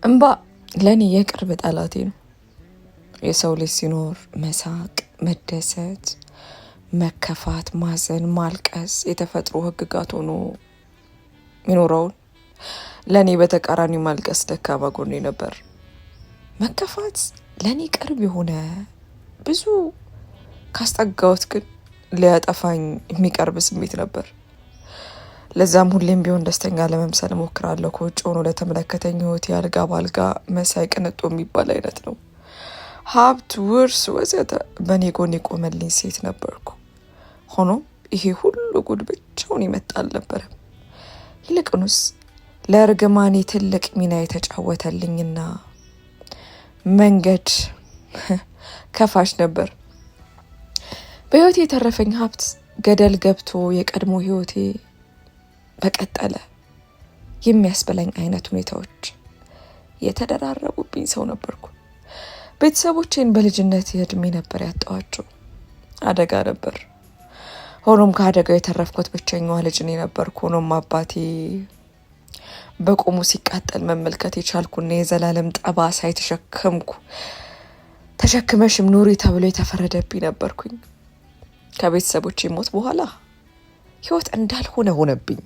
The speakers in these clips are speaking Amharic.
እንባ ለኔ የቅርብ ጠላቴ ነው። የሰው ልጅ ሲኖር መሳቅ፣ መደሰት፣ መከፋት፣ ማዘን፣ ማልቀስ የተፈጥሮ ህግጋት ሆኖ የሚኖረውን ለኔ በተቃራኒ ማልቀስ ደካማ ጎኔ ነበር። መከፋት ለኔ ቅርብ የሆነ ብዙ ካስጠጋሁት ግን ሊያጠፋኝ የሚቀርብ ስሜት ነበር። ለዛም ሁሌም ቢሆን ደስተኛ ለመምሰል እሞክራለሁ። ከውጭ ሆኖ ለተመለከተኝ ህይወት ያልጋ ባልጋ መሳይ ቅንጦ የሚባል አይነት ነው። ሀብት፣ ውርስ ወዘተ በእኔ ጎን የቆመልኝ ሴት ነበርኩ። ሆኖም ይሄ ሁሉ ጉድ ብቻውን ይመጣ አልነበረም። ይልቅኑስ ለእርግማኔ ትልቅ ሚና የተጫወተልኝና መንገድ ከፋሽ ነበር። በህይወቴ የተረፈኝ ሀብት ገደል ገብቶ የቀድሞ ህይወቴ በቀጠለ የሚያስበላኝ አይነት ሁኔታዎች የተደራረቡብኝ ሰው ነበርኩ። ቤተሰቦቼን በልጅነት እድሜ ነበር ያጣኋቸው። አደጋ ነበር። ሆኖም ከአደጋው የተረፍኩት ብቸኛዋ ልጅ እኔ ነበርኩ። ሆኖም አባቴ በቆሙ ሲቃጠል መመልከት የቻልኩና የዘላለም ጠባሳ ተሸክመሽም ኑሪ ተብሎ የተፈረደብኝ ነበርኩኝ። ከቤተሰቦቼ ሞት በኋላ ህይወት እንዳልሆነ ሆነብኝ።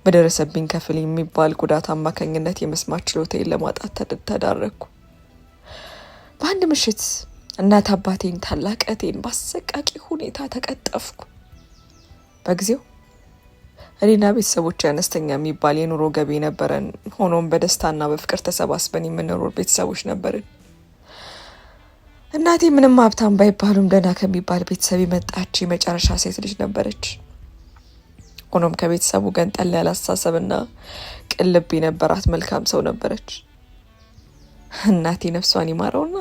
በደረሰብኝ ከፍል የሚባል ጉዳት አማካኝነት የመስማት ችሎታዬን ለማጣት ተዳረኩ። በአንድ ምሽት እናት አባቴን ታላቅ እህቴን በአሰቃቂ ሁኔታ ተቀጠፍኩ። በጊዜው እኔና ቤተሰቦቼ አነስተኛ የሚባል የኑሮ ገቢ ነበረን። ሆኖም በደስታና በፍቅር ተሰባስበን የምንኖር ቤተሰቦች ነበርን። እናቴ ምንም ሀብታም ባይባሉም ደህና ከሚባል ቤተሰብ የመጣች የመጨረሻ ሴት ልጅ ነበረች። ሆኖም ከቤተሰቡ ገንጠል ያለ አስተሳሰብና ቅልብ የነበራት መልካም ሰው ነበረች። እናቴ ነፍሷን ይማረውና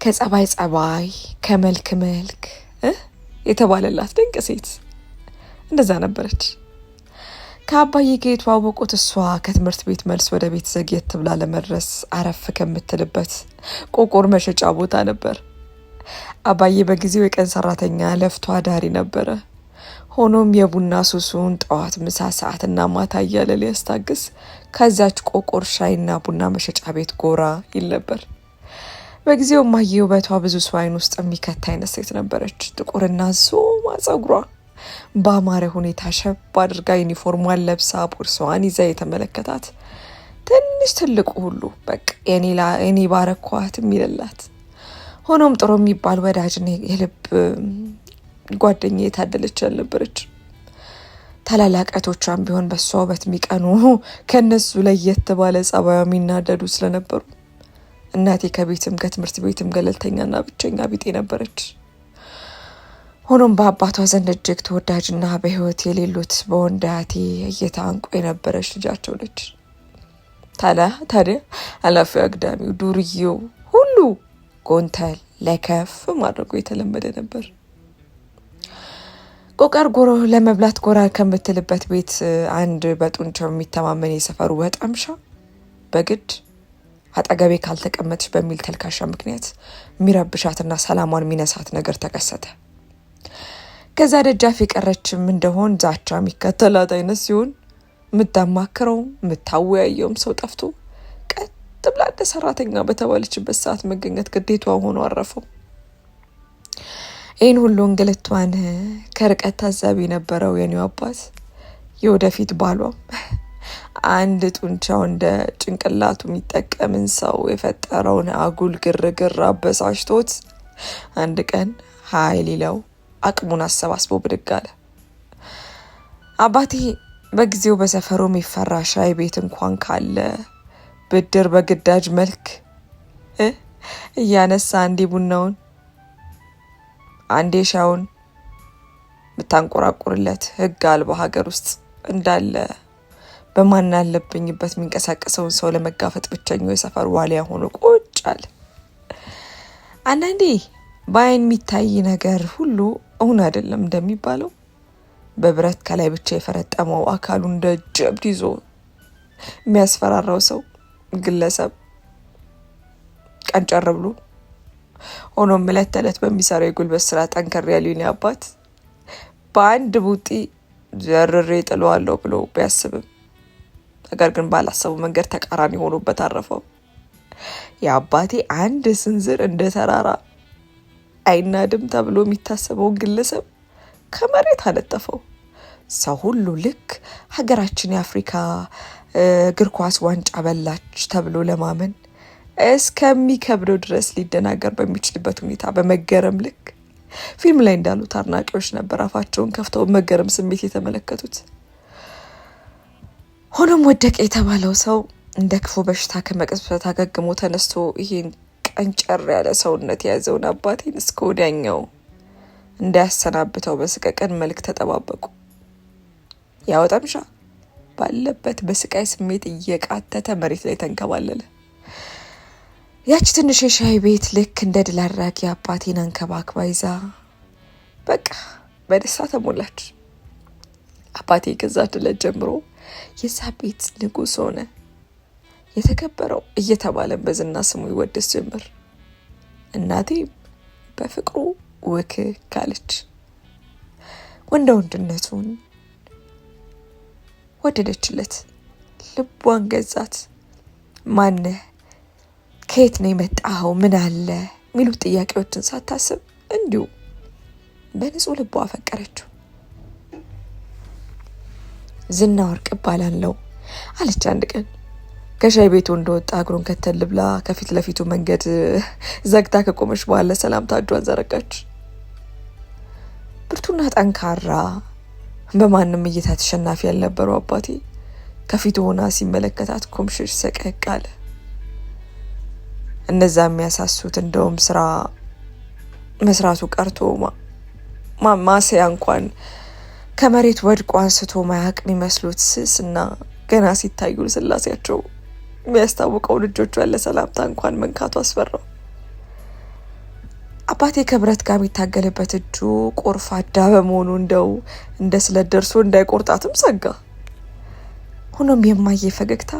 ከጸባይ ጸባይ ከመልክ መልክ የተባለላት ድንቅ ሴት እንደዛ ነበረች። ከአባዬ ጋር የተዋወቁት እሷ ከትምህርት ቤት መልስ ወደ ቤት ዘግየት ብላ ለመድረስ አረፍ ከምትልበት ቆቆር መሸጫ ቦታ ነበር። አባዬ በጊዜው የቀን ሰራተኛ ለፍቶ አዳሪ ነበረ። ሆኖም የቡና ሱሱን ጠዋት፣ ምሳ ሰዓትና ማታ እያለ ሊያስታግስ ከዛች ቆቆር ሻይና ቡና መሸጫ ቤት ጎራ ይል ነበር። በጊዜው እማዬ ውበቷ ብዙ ሰው አይን ውስጥ የሚከት አይነት ሴት ነበረች። ጥቁርና ዞማ ጸጉሯ በአማረ ሁኔታ ሸብ አድርጋ ዩኒፎርሟን ለብሳ ቦርሳዋን ይዛ የተመለከታት ትንሽ ትልቁ ሁሉ በቃ የኔ ባረኳት የሚልላት። ሆኖም ጥሩ የሚባል ወዳጅ የልብ ጓደኛ የታደለች ያልነበረች። ታላላቅ እህቶቿም ቢሆን በሷ ውበት የሚቀኑ ከነሱ ለየት ባለ ጸባዩ የሚናደዱ ስለነበሩ እናቴ ከቤትም ከትምህርት ቤትም ገለልተኛና ብቸኛ ቢጤ ነበረች። ሆኖም በአባቷ ዘንድ እጅግ ተወዳጅና በህይወት የሌሉት በወንድ አያቴ እይታ እንቁ የነበረች ልጃቸው ነች። ታዲያ አላፊ አግዳሚው ዱርዬው ሁሉ ጎንተል ለከፍ ማድረጉ የተለመደ ነበር። ቆቀር ጎሮ ለመብላት ጎራ ከምትልበት ቤት አንድ በጡንቻው የሚተማመን የሰፈሩ ወጣምሻ በግድ አጠገቤ ካልተቀመጥሽ በሚል ተልካሻ ምክንያት የሚረብሻትና ሰላሟን የሚነሳት ነገር ተከሰተ። ከዛ ደጃፍ የቀረችም እንደሆን ዛቻ የሚከተላት አይነት ሲሆን የምታማክረውም የምታወያየውም ሰው ጠፍቶ ቀጥ ብላ እንደ ሰራተኛ በተባለችበት ሰዓት መገኘት ግዴቷ ሆኖ አረፈው። ይህን ሁሉ እንግልቷን ከርቀት ታዛቢ የነበረው የኔው አባት የወደፊት ባሏም አንድ ጡንቻው እንደ ጭንቅላቱ የሚጠቀምን ሰው የፈጠረውን አጉል ግርግር አበሳጭቶት አንድ ቀን ሀይ ሊለው አቅሙን አሰባስቦ ብድግ አለ። አባቴ በጊዜው በሰፈሩ የሚፈራ ሻይ ቤት እንኳን ካለ ብድር በግዳጅ መልክ እያነሳ አንዴ ቡናውን አንዴ ሻውን ምታንቆራቁርለት ህግ አልባ ሀገር ውስጥ እንዳለ በማን አለብኝበት የሚንቀሳቀሰውን ሰው ለመጋፈጥ ብቸኛው የሰፈር ዋሊያ ሆኖ ቁጭ አለ። አንዳንዴ በአይን የሚታይ ነገር ሁሉ እውን አይደለም እንደሚባለው በብረት ከላይ ብቻ የፈረጠመው አካሉ እንደ ጀብድ ይዞ የሚያስፈራራው ሰው ግለሰብ ቀንጨር ብሎ ሆኖም ዕለት ተዕለት በሚሰራው የጉልበት ስራ ጠንከር ያሉኝ አባት በአንድ ቡጢ ዘርሬ ጥለዋለሁ ብሎ ቢያስብም ነገር ግን ባላሰቡ መንገድ ተቃራኒ ሆኖበት አረፈው። የአባቴ አንድ ስንዝር እንደ ተራራ አይናድም ተብሎ የሚታሰበውን ግለሰብ ከመሬት አነጠፈው። ሰው ሁሉ ልክ ሀገራችን የአፍሪካ እግር ኳስ ዋንጫ በላች ተብሎ ለማመን እስከሚከብደው ድረስ ሊደናገር በሚችልበት ሁኔታ በመገረም ልክ ፊልም ላይ እንዳሉት አድናቂዎች ነበር አፋቸውን ከፍተው መገረም ስሜት የተመለከቱት። ሆኖም ወደቀ የተባለው ሰው እንደ ክፉ በሽታ ከመቅጽበት አገግሞ ተነስቶ ይሄን ቀንጨር ያለ ሰውነት የያዘውን አባቴን እስከ ወዲያኛው እንዳያሰናብተው በስቀቀን መልክ ተጠባበቁ። ያው ጠምሻ ባለበት በስቃይ ስሜት እየቃተተ መሬት ላይ ተንከባለለ። ያቺ ትንሽ የሻይ ቤት ልክ እንደ ድል አድራጊ አባቴን አንከባክባ ይዛ በቃ በደስታ ተሞላች። አባቴ ከዛ ዕለት ጀምሮ የዛ ቤት ንጉስ ሆነ። የተከበረው እየተባለ በዝና ስሙ ይወደስ ጀመር። እናቴም በፍቅሩ ውክክ አለች። ወንድነቱን ወደደችለት፣ ልቧን ገዛት። ማነህ? ከየት ነው የመጣኸው? ምን አለ? የሚሉ ጥያቄዎችን ሳታስብ እንዲሁ በንጹህ ልቧ አፈቀረችው። ዝና ወርቅ እባላለሁ አለች አንድ ቀን። ከሻይ ቤቱ እንደወጣ እግሩን ከተል ብላ ከፊት ለፊቱ መንገድ ዘግታ ከቆመች በኋላ ሰላምታ እጇን ዘረጋች። ብርቱና ጠንካራ በማንም እይታ ተሸናፊ ያልነበረው አባቴ ከፊቱ ሆና ሲመለከታት ኮምሽሽ ሰቀቅ አለ። እነዛ የሚያሳሱት እንደውም ስራ መስራቱ ቀርቶ ማሰያ እንኳን ከመሬት ወድቆ አንስቶ ማያቅ የሚመስሉት ስስና ገና ሲታዩ ስላሴያቸው የሚያስታውቀው ልጆቹ ያለ ሰላምታ እንኳን መንካቱ አስፈራው። አባቴ ከብረት ጋር የሚታገልበት እጁ ቆርፋዳ በመሆኑ እንደው እንደ ስለት ደርሶ እንዳይቆርጣትም ሰጋ። ሆኖም የማየ ፈገግታ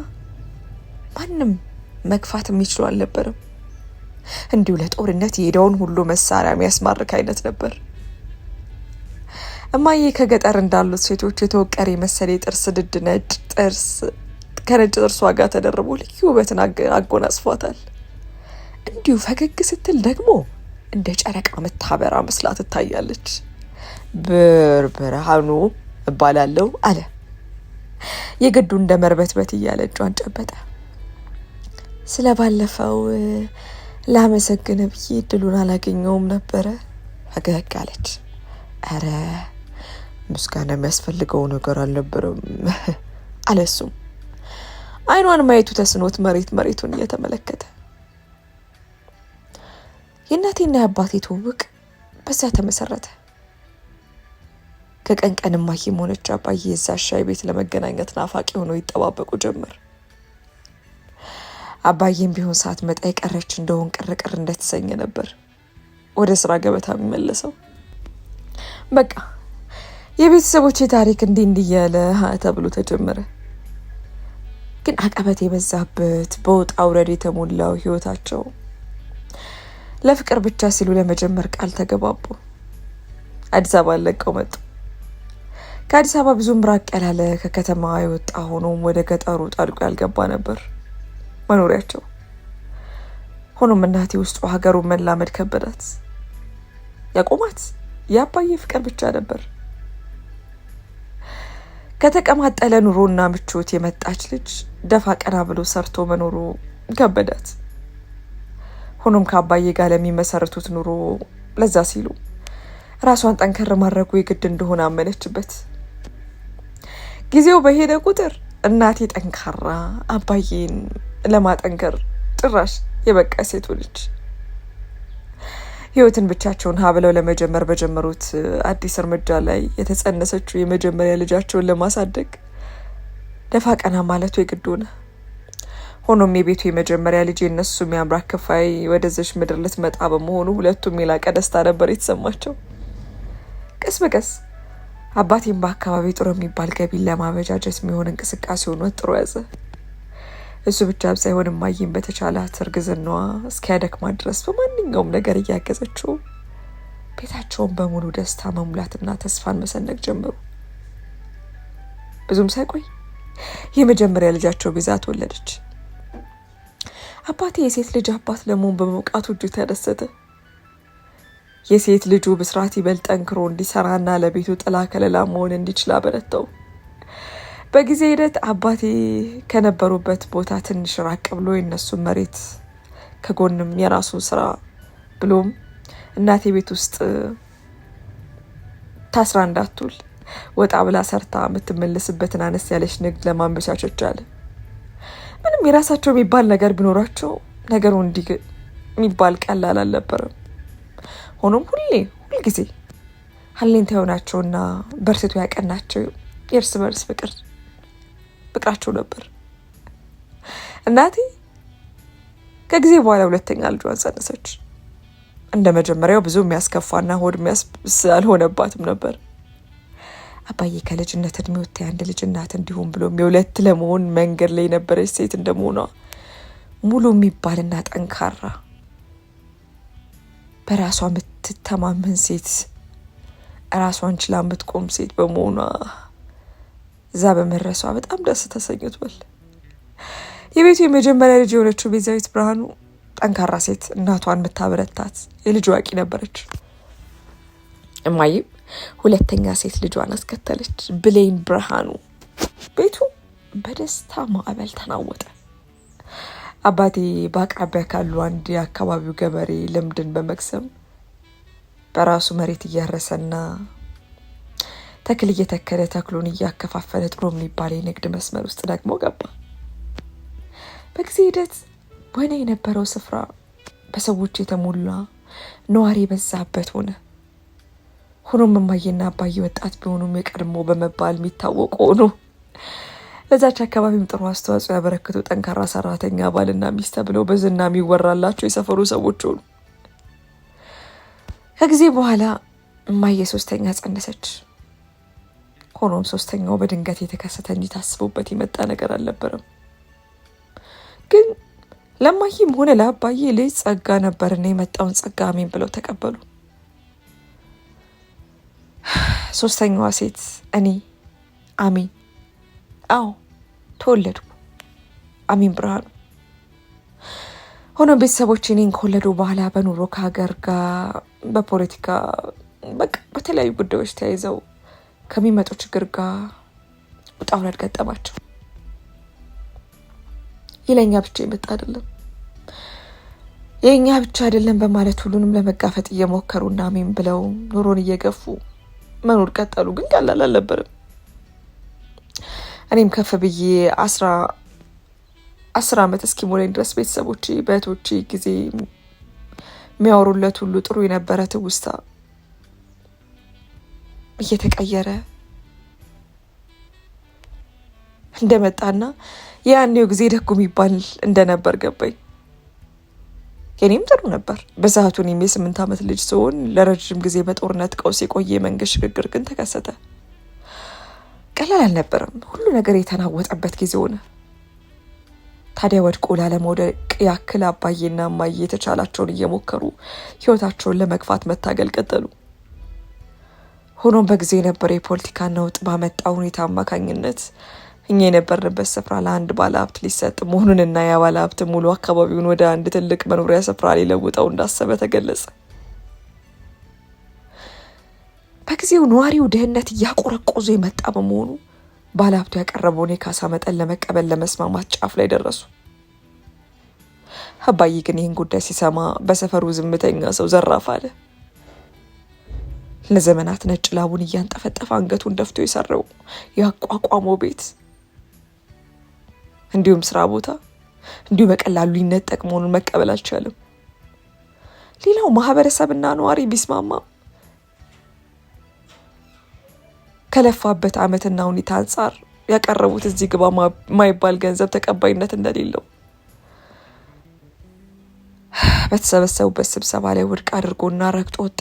ማንም መግፋት የሚችለው አልነበረም። እንዲሁ ለጦርነት የሄደውን ሁሉ መሳሪያ የሚያስማርክ አይነት ነበር። እማዬ ከገጠር እንዳሉት ሴቶች የተወቀረ የመሰለ የጥርስ ድድ ነጭ ጥርስ ከነጭ ጥርሷ ጋር ተደርቦ ልዩ ውበትን አጎናጽፏታል። እንዲሁ ፈገግ ስትል ደግሞ እንደ ጨረቃ መታበራ መስላ ትታያለች። ብርሃኑ እባላለሁ አለ። የግዱ እንደ መርበትበት እያለ እጇን ጨበጠ። ስለ ባለፈው ላመሰግን ብዬ እድሉን አላገኘውም ነበረ ፈገግ አለች። አረ ምስጋና የሚያስፈልገው ነገር አልነበረም አለ እሱም አይኗን ማየቱ ተስኖት መሬቱን እየተመለከተ። የእናቴና የአባቴ ትውውቅ በዛ ተመሰረተ። ከቀን ቀን እማዬም ሆነች አባዬ የዛ ሻይ ቤት ለመገናኘት ናፋቂ ሆነው ይጠባበቁ ጀመር። አባዬም ቢሆን ሰዓት መጣ የቀረች እንደሆን ቅርቅር እንደተሰኘ ነበር ወደ ስራ ገበታ የሚመለሰው። በቃ የቤተሰቦቼ ታሪክ እንዲህ እያለ ተብሎ ተጀመረ። ግን አቀበት የበዛበት በውጣ ውረድ የተሞላው ህይወታቸው ለፍቅር ብቻ ሲሉ ለመጀመር ቃል ተገባቡ። አዲስ አበባ ለቀው መጡ። ከአዲስ አበባ ብዙም ራቅ ያላለ ከከተማ የወጣ ሆኖም ወደ ገጠሩ ጣልቆ ያልገባ ነበር መኖሪያቸው። ሆኖም እናቴ ውስጡ ሀገሩን መላመድ ከበዳት። ያቆማት የአባዬ ፍቅር ብቻ ነበር። ከተቀማጠለ ኑሮና ምቾት የመጣች ልጅ ደፋ ቀና ብሎ ሰርቶ መኖሩ ከበዳት። ሆኖም ከአባዬ ጋር ለሚመሰርቱት ኑሮ ለዛ ሲሉ ራሷን ጠንከር ማድረጉ የግድ እንደሆነ አመነችበት። ጊዜው በሄደ ቁጥር እናቴ ጠንካራ አባዬን ለማጠንከር ጭራሽ የበቃ ሴት ልጅ ህይወትን ብቻቸውን ሀብለው ለመጀመር በጀመሩት አዲስ እርምጃ ላይ የተጸነሰችው የመጀመሪያ ልጃቸውን ለማሳደግ ደፋ ቀና ማለቱ የግድ ሆነ። ሆኖም የቤቱ የመጀመሪያ ልጅ የነሱ የሚያምራ ክፋይ ወደዚች ምድር ልትመጣ በመሆኑ ሁለቱም የላቀ ደስታ ነበር የተሰማቸው። ቀስ በቀስ አባቴም በአካባቢ ጥሩ የሚባል ገቢን ለማበጃጀት የሚሆን እንቅስቃሴውን ወጥሮ ያዘ። እሱ ብቻም ሳይሆን እማዬም በተቻላት እርግዝናዋ እስኪያደክማት ድረስ በማንኛውም ነገር እያገዘችው ቤታቸውን በሙሉ ደስታ መሙላትና ተስፋን መሰነቅ ጀመሩ። ብዙም ሳይቆይ የመጀመሪያ ልጃቸው ቤዛ ተወለደች። አባቴ የሴት ልጅ አባት ለመሆን በመውቃቱ እጅግ ተደሰተ። የሴት ልጁ ብስራት ይበልጥ ጠንክሮ እንዲሰራና ለቤቱ ጥላ ከለላ መሆን እንዲችል አበረታው። በጊዜ ሂደት አባቴ ከነበሩበት ቦታ ትንሽ ራቅ ብሎ የነሱን መሬት ከጎንም የራሱን ስራ ብሎም እናቴ ቤት ውስጥ ታስራ እንዳትውል ወጣ ብላ ሰርታ የምትመለስበትን አነስ ያለች ንግድ ለማመቻቸት ቻለ። ምንም የራሳቸው የሚባል ነገር ቢኖራቸው ነገሩ እንዲህ የሚባል ቀላል አልነበረም። ሆኖም ሁልጊዜ ሀሌንታ የሆናቸውና በርትቶ ያቀናቸው የእርስ በርስ ፍቅራቸው ነበር። እናቴ ከጊዜ በኋላ ሁለተኛ ልጇን ጸነሰች። እንደ መጀመሪያው ብዙ የሚያስከፋና ሆድ የሚያስብስ አልሆነባትም ነበር። አባዬ ከልጅነት እድሜው አንድ ልጅ እናት እንዲሁም ብሎም የሁለት ለመሆን መንገድ ላይ የነበረች ሴት እንደመሆኗ ሙሉ የሚባልና ጠንካራ በራሷ የምትተማመን ሴት፣ ራሷን ችላ የምትቆም ሴት በመሆኗ እዛ በመድረሷ በጣም ደስ ተሰኝቷል። የቤቱ የመጀመሪያ ልጅ የሆነችው ቤዛዊት ብርሃኑ ጠንካራ ሴት፣ እናቷን የምታበረታት የልጅ አዋቂ ነበረች። እማዬም ሁለተኛ ሴት ልጇን አስከተለች፣ ብሌን ብርሃኑ። ቤቱ በደስታ ማዕበል ተናወጠ። አባቴ በአቅራቢያ ካሉ አንድ የአካባቢው ገበሬ ልምድን በመቅሰም በራሱ መሬት እያረሰና ተክል እየተከለ ተክሉን እያከፋፈለ ጥሩ የሚባል የንግድ መስመር ውስጥ ደግሞ ገባ። በጊዜ ሂደት ወይኔ የነበረው ስፍራ በሰዎች የተሞላ ነዋሪ የበዛበት ሆነ። ሆኖም እማዬና አባዬ ወጣት ቢሆኑም የቀድሞ በመባል የሚታወቁ ሆኑ። ለዛች አካባቢም ጥሩ አስተዋጽኦ ያበረክቱ ጠንካራ ሰራተኛ ባልና ሚስት ተብለው በዝና የሚወራላቸው የሰፈሩ ሰዎች ሆኑ። ከጊዜ በኋላ እማዬ ሶስተኛ ጸነሰች። ሆኖም ሶስተኛው በድንገት የተከሰተ እንጂ ታስቦበት የመጣ ነገር አልነበረም። ግን ለማዬም ሆነ ለአባዬ ልጅ ጸጋ ነበርና የመጣውን ጸጋ አሜን ብለው ተቀበሉ። ሶስተኛዋ ሴት እኔ አሜን፣ አዎ ተወለድኩ፣ አሜን ብርሃኑ። ሆኖም ቤተሰቦች እኔን ከወለዱ በኋላ በኑሮ ከሀገር ጋር በፖለቲካ በቃ በተለያዩ ጉዳዮች ተያይዘው ከሚመጡ ችግር ጋር ውጣ ውረድ ገጠማቸው። የለኛ ብቻ የመጣ አይደለም፣ የኛ ብቻ አይደለም በማለት ሁሉንም ለመጋፈጥ እየሞከሩና አሜን ብለው ኑሮን እየገፉ መኖር ቀጠሉ። ግን ቀላል አልነበረም። እኔም ከፍ ብዬ 10 ዓመት እስኪሞላኝ ድረስ ቤተሰቦቼ በእህቶቼ ጊዜ የሚያወሩለት ሁሉ ጥሩ የነበረ ትውስታ እየተቀየረ እንደመጣና ያኔው ጊዜ ደጉ የሚባል እንደነበር ገባኝ። የኔም ጥሩ ነበር በሰዓቱ። እኔም የ8 ዓመት ልጅ ስሆን ለረጅም ጊዜ በጦርነት ቀውስ የቆየ መንግስት ሽግግር ግን ተከሰተ። ቀላል አልነበረም። ሁሉ ነገር የተናወጠበት ጊዜ ሆነ። ታዲያ ወድቆ ላለመውደቅ ያክል አባዬና እማዬ የተቻላቸውን እየሞከሩ ህይወታቸውን ለመግፋት መታገል ቀጠሉ። ሆኖም በጊዜ የነበረ የፖለቲካ ነውጥ ባመጣው ሁኔታ አማካኝነት እኛ የነበርንበት ስፍራ ለአንድ ባለሀብት ሊሰጥ መሆኑንና ያ ባለሀብት ሙሉ አካባቢውን ወደ አንድ ትልቅ መኖሪያ ስፍራ ሊለውጠው እንዳሰበ ተገለጸ። በጊዜው ነዋሪው ድህነት እያቆረቆዙ የመጣ በመሆኑ ባለሀብቱ ያቀረበውን የካሳ መጠን ለመቀበል ለመስማማት ጫፍ ላይ ደረሱ። አባዬ ግን ይህን ጉዳይ ሲሰማ በሰፈሩ ዝምተኛ ሰው ዘራፍ አለ። ለዘመናት ነጭ ላቡን እያንጠፈጠፈ አንገቱን ደፍቶ የሰራው ያቋቋመው ቤት እንዲሁም ስራ ቦታ እንዲሁ በቀላሉ ሊነጠቅ መሆኑን መቀበል አልቻለም። ሌላው ማህበረሰብና ነዋሪ ቢስማማ ከለፋበት ዓመትና ሁኔታ አንጻር ያቀረቡት እዚህ ግባ ማይባል ገንዘብ ተቀባይነት እንደሌለው በተሰበሰቡበት ስብሰባ ላይ ውድቅ አድርጎና ረግጦ ወጣ።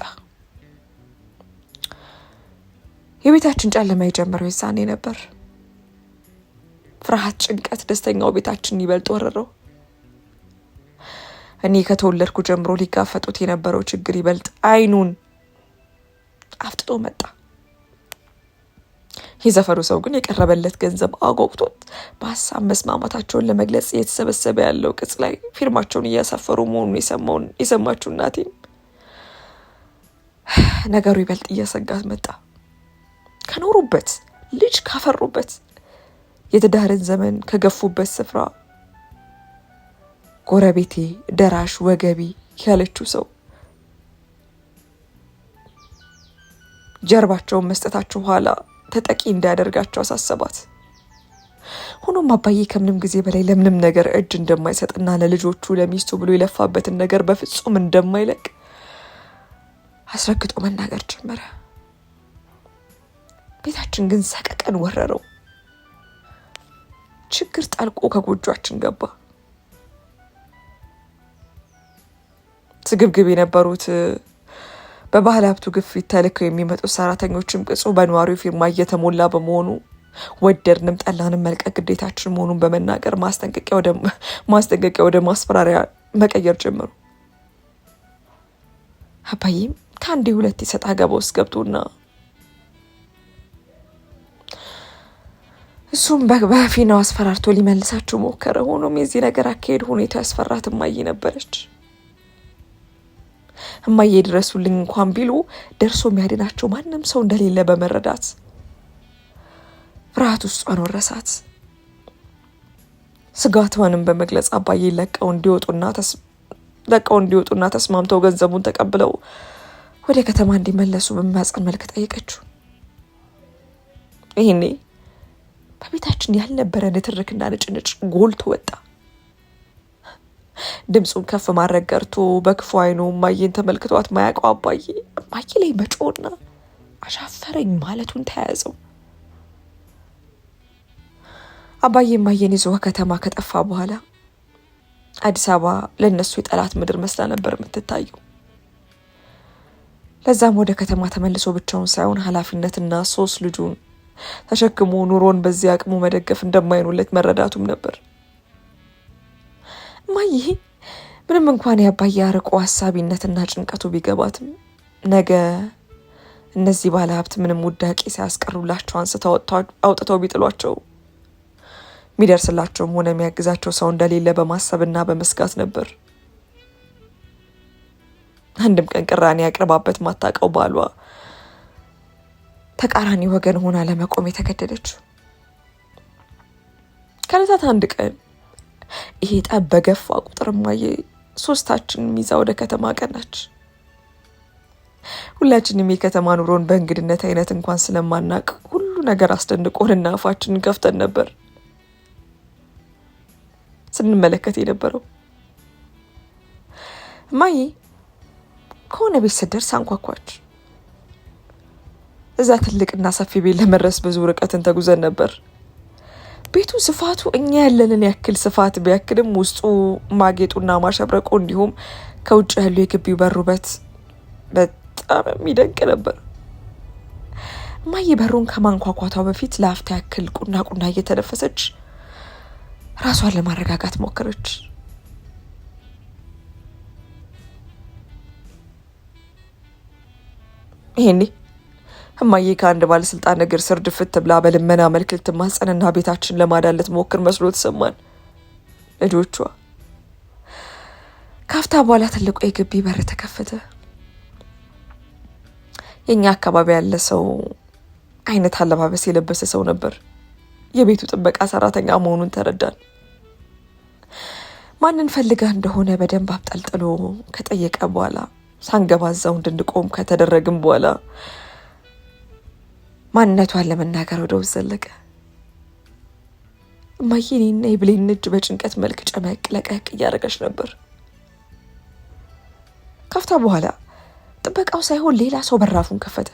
የቤታችን ጨለማ የጀመረው የዛኔ ነበር። ፍርሃት፣ ጭንቀት ደስተኛው ቤታችን ይበልጥ ወረረው። እኔ ከተወለድኩ ጀምሮ ሊጋፈጡት የነበረው ችግር ይበልጥ አይኑን አፍጥጦ መጣ። የሰፈሩ ሰው ግን የቀረበለት ገንዘብ አጓጉቶት በሀሳብ መስማማታቸውን ለመግለጽ እየተሰበሰበ ያለው ቅጽ ላይ ፊርማቸውን እያሳፈሩ መሆኑን የሰማችው እናቴም ነገሩ ይበልጥ እያሰጋት መጣ። ከኖሩበት ልጅ ካፈሩበት የትዳርን ዘመን ከገፉበት ስፍራ ጎረቤቴ ደራሽ ወገቢ ያለችው ሰው ጀርባቸውን መስጠታቸው ኋላ ተጠቂ እንዳያደርጋቸው አሳሰባት። ሆኖም አባዬ ከምንም ጊዜ በላይ ለምንም ነገር እጅ እንደማይሰጥና ለልጆቹ ለሚስቱ ብሎ የለፋበትን ነገር በፍጹም እንደማይለቅ አስረግጦ መናገር ጀመረ። ቤታችን ግን ሰቀቀን ወረረው። ችግር ጣልቆ ከጎጇችን ገባ። ስግብግብ የነበሩት በባህል ሀብቱ ግፊት ተልከው የሚመጡት ሰራተኞችም ቅጹ በነዋሪው ፊርማ እየተሞላ በመሆኑ ወደድንም ጠላንም መልቀቅ ግዴታችን መሆኑን በመናገር ማስጠንቀቂያ ወደ ማስፈራሪያ መቀየር ጀመሩ። አባዬም ከአንዴ ሁለት የሰጣ ገባ ውስጥ ገብቶና እሱም በፊናው አስፈራርቶ ሊመልሳቸው ሞከረ። ሆኖም የዚህ ነገር አካሄድ ሁኔታ ያስፈራት እማዬ ነበረች። እማዬ ድረሱልኝ እንኳን ቢሉ ደርሶ የሚያድናቸው ማንም ሰው እንደሌለ በመረዳት ፍርሃት ውስጧን ወረሳት። ስጋቷንም በመግለጽ አባዬ ለቀው እንዲወጡና ተስማምተው ገንዘቡን ተቀብለው ወደ ከተማ እንዲመለሱ በማጸን መልክ ጠየቀችው። ይሄኔ በቤታችን ያልነበረ ንትርክና ንጭንጭ ጎልቶ ወጣ። ድምፁን ከፍ ማድረግ ቀርቶ በክፉ አይኑ እማዬን ተመልክቷት ማያውቀው አባዬ እማዬ ላይ መጮና አሻፈረኝ ማለቱን ተያያዘው። አባዬ እማዬን ይዞ ከተማ ከጠፋ በኋላ አዲስ አበባ ለነሱ የጠላት ምድር መስላ ነበር የምትታየው። ለዛም ወደ ከተማ ተመልሶ ብቻውን ሳይሆን ኃላፊነትና 3 ልጁን ተሸክሞ ኑሮን በዚህ አቅሙ መደገፍ እንደማይኖለት መረዳቱም ነበር። እማዬ ምንም እንኳን የአባዬ አርቆ ሀሳቢነትና ጭንቀቱ ቢገባትም ነገ እነዚህ ባለ ሀብት ምንም ውዳቂ ሳያስቀሩላቸው አንስተው አውጥተው ቢጥሏቸው የሚደርስላቸውም ሆነ የሚያግዛቸው ሰው እንደሌለ በማሰብና በመስጋት ነበር። አንድም ቀን ቅራኔ ያቅርባበት ማታውቀው ባሏ ተቃራኒ ወገን ሆና ለመቆም የተገደደችው። ከዕለታት አንድ ቀን ይሄ ጠብ በገፋ ቁጥር እማዬ 3ታችንን ይዛ ወደ ከተማ ቀናች። ሁላችንም የከተማ ኑሮን በእንግድነት አይነት እንኳን ስለማናቅ ሁሉ ነገር አስደንቆንና አፋችንን ከፍተን ነበር ስንመለከት የነበረው። እማዬ ከሆነ ቤት ስትደርስ አንኳኳች። እዛ ትልቅና ሰፊ ቤት ለመድረስ ብዙ ርቀትን ተጉዘን ነበር። ቤቱ ስፋቱ እኛ ያለንን ያክል ስፋት ቢያክልም ውስጡ ማጌጡና ማሸብረቁ እንዲሁም ከውጭ ያለው የግቢው በር ውበት በጣም የሚደንቅ ነበር። እማዬ በሩን ከማንኳኳቷ በፊት ለአፍታ ያክል ቁና እየተነፈሰች ራሷን ለማረጋጋት ሞከረች። ይሄኔ እማዬ ከአንድ ባለስልጣን እግር ስር ድፍት ብላ በልመና መልክ ልትማጸንና ቤታችን ለማዳን ልትሞክር መስሎ ተሰማን። ልጆቿ ካፍታ በኋላ ትልቁ የግቢ በር ተከፈተ። የኛ አካባቢ ያለ ሰው አይነት አለባበስ የለበሰ ሰው ነበር። የቤቱ ጥበቃ ሰራተኛ መሆኑን ተረዳን። ማንን ፈልጋ እንደሆነ በደንብ አብጠልጥሎ ከጠየቀ በኋላ ሳንገባዛው እንድንቆም ከተደረግም በኋላ ማንነቷን ለመናገር ወደ ውስጥ ዘለቀ። እማዬ እኔና የብሌን እጅ በጭንቀት መልክ ጨመቅ ለቀቅ እያደረገች ነበር። ካፍታ በኋላ ጥበቃው ሳይሆን ሌላ ሰው በራፉን ከፈተ።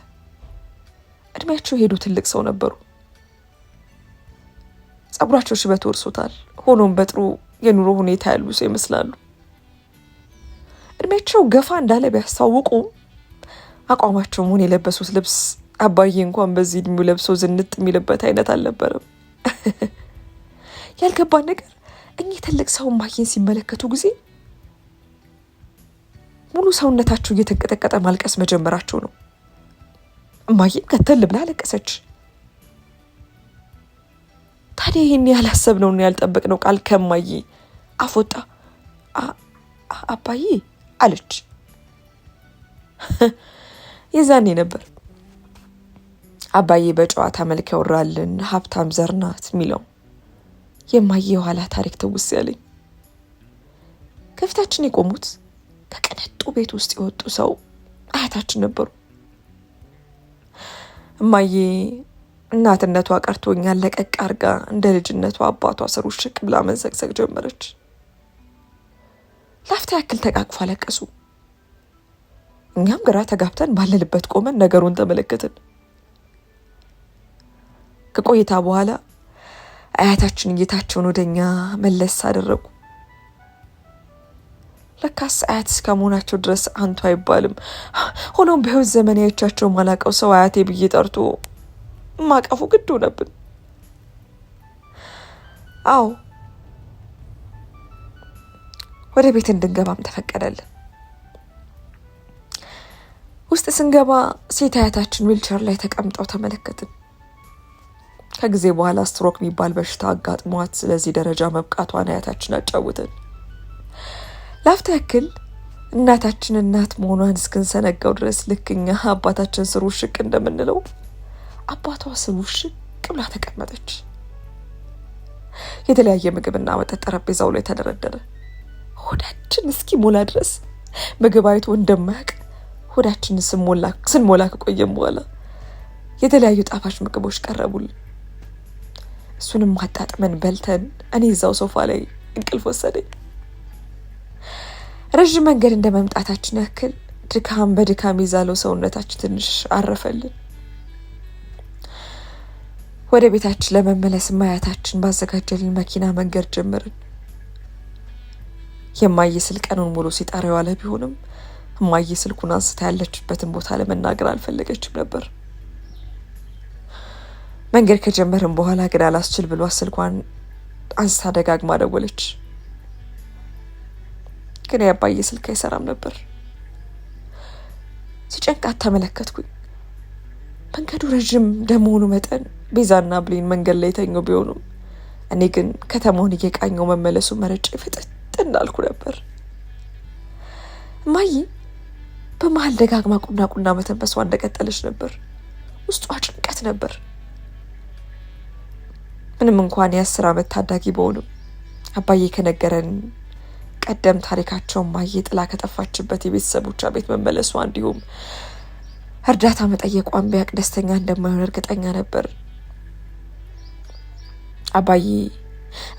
እድሜያቸው ሄዱ ትልቅ ሰው ነበሩ። ጸጉራቸው ሽበት ወርሶታል። ሆኖም በጥሩ የኑሮ ሁኔታ ያሉ ሰው ይመስላሉ። እድሜያቸው ገፋ እንዳለ ቢያስታውቁም አቋማቸውም ሆነ የለበሱት ልብስ አባዬ እንኳን በዚህ እድሜው ለብሶ ዝንጥ የሚልበት አይነት አልነበረም። ያልገባን ነገር እኚህ ትልቅ ሰው እማዬን ሲመለከቱ ጊዜ ሙሉ ሰውነታቸው እየተንቀጠቀጠ ማልቀስ መጀመራቸው ነው። እማዬም ከተል ብላ አለቀሰች። ታዲያ ይህን ያላሰብነውና ያልጠበቅነው ቃል ከእማዬ አፍ ወጣ። አባዬ አለች። የዛኔ ነበር አባዬ በጨዋታ መልክ ያወራልን ሀብታም ዘር ናት የሚለው የማዬ የኋላ ታሪክ ትውስ ያለኝ። ከፊታችን የቆሙት ከቅንጡ ቤት ውስጥ የወጡ ሰው አያታችን ነበሩ። እማዬ እናትነቷ ቀርቶኛል ለቀቅ አርጋ እንደ ልጅነቷ አባቷ ስር ውሽቅ ብላ መዘግዘግ ጀመረች። ላፍታ ያክል ተቃቅፎ አለቀሱ። እኛም ግራ ተጋብተን ባለንበት ቆመን ነገሩን ተመለከትን። ከቆይታ በኋላ አያታችን እይታቸውን ወደኛ መለስ አደረጉ። ለካስ አያት እስከመሆናቸው ድረስ አንቱ አይባልም። ሆኖም በህይወት ዘመን ያቻቸው ማላቀው ሰው አያቴ ብዬ ጠርቶ ማቀፉ ግድ ሆነብን። አዎ ወደ ቤት እንድንገባም ተፈቀደልን። ውስጥ ስንገባ ሴት አያታችን ዊልቸር ላይ ተቀምጠው ተመለከትን። ከጊዜ በኋላ ስትሮክ የሚባል በሽታ አጋጥሟት ስለዚህ ደረጃ መብቃቷን አያታችን አጫውተን። ላፍታ ያክል እናታችን እናት መሆኗን እስክንሰነጋው ድረስ ልክኛ አባታችን ስር ውሽቅ እንደምንለው አባቷ ስር ውሽቅ ብላ ተቀመጠች። የተለያየ ምግብና መጠጥ ጠረጴዛው ላይ ተደረደረ። ሆዳችን እስኪ ሞላ ድረስ ምግብ አይቶ እንደማያውቅ ሆዳችን ስንሞላ ከቆየም በኋላ የተለያዩ ጣፋጭ ምግቦች ቀረቡልን። እሱንም ማጣጥመን በልተን እኔ እዛው ሶፋ ላይ እንቅልፍ ወሰደኝ። ረጅም መንገድ እንደመምጣታችን ያክል ድካም በድካም ይዛለው ሰውነታችን ትንሽ አረፈልን። ወደ ቤታችን ለመመለስ ማያታችን ባዘጋጀልን መኪና መንገድ ጀመርን። የማዬ ስልክ ቀኑን ሙሉ ሲጠራ የዋለ ቢሆንም እማዬ ስልኩን አንስታ ያለችበትን ቦታ ለመናገር አልፈለገችም ነበር። መንገድ ከጀመርን በኋላ ግን አላስችል ብሏ ስልኳን አንስታ ደጋግማ ደወለች። ግን የአባዬ ስልክ አይሰራም ነበር። ሲጨንቃት ተመለከትኩኝ። መንገዱ ረጅም እንደመሆኑ መጠን ቤዛና ብሌን መንገድ ላይ ተኙ ቢሆኑም እኔ ግን ከተማውን እየቃኘው መመለሱ መረጬ ፍጥጥ እንዳልኩ ነበር። እማዬ በመሀል ደጋግማ ቁና መተንፈሷ እንደቀጠለች ነበር። ውስጧ ጭንቀት ነበር። ምንም እንኳን የ10 ዓመት ታዳጊ በሆኑም አባዬ ከነገረን ቀደም ታሪካቸው እማዬ ጥላ ከጠፋችበት የቤተሰቦቿ ቤት መመለሷ እንዲሁም እርዳታ መጠየቋን ቢያቅ ደስተኛ እንደማይሆን እርግጠኛ ነበር። አባዬ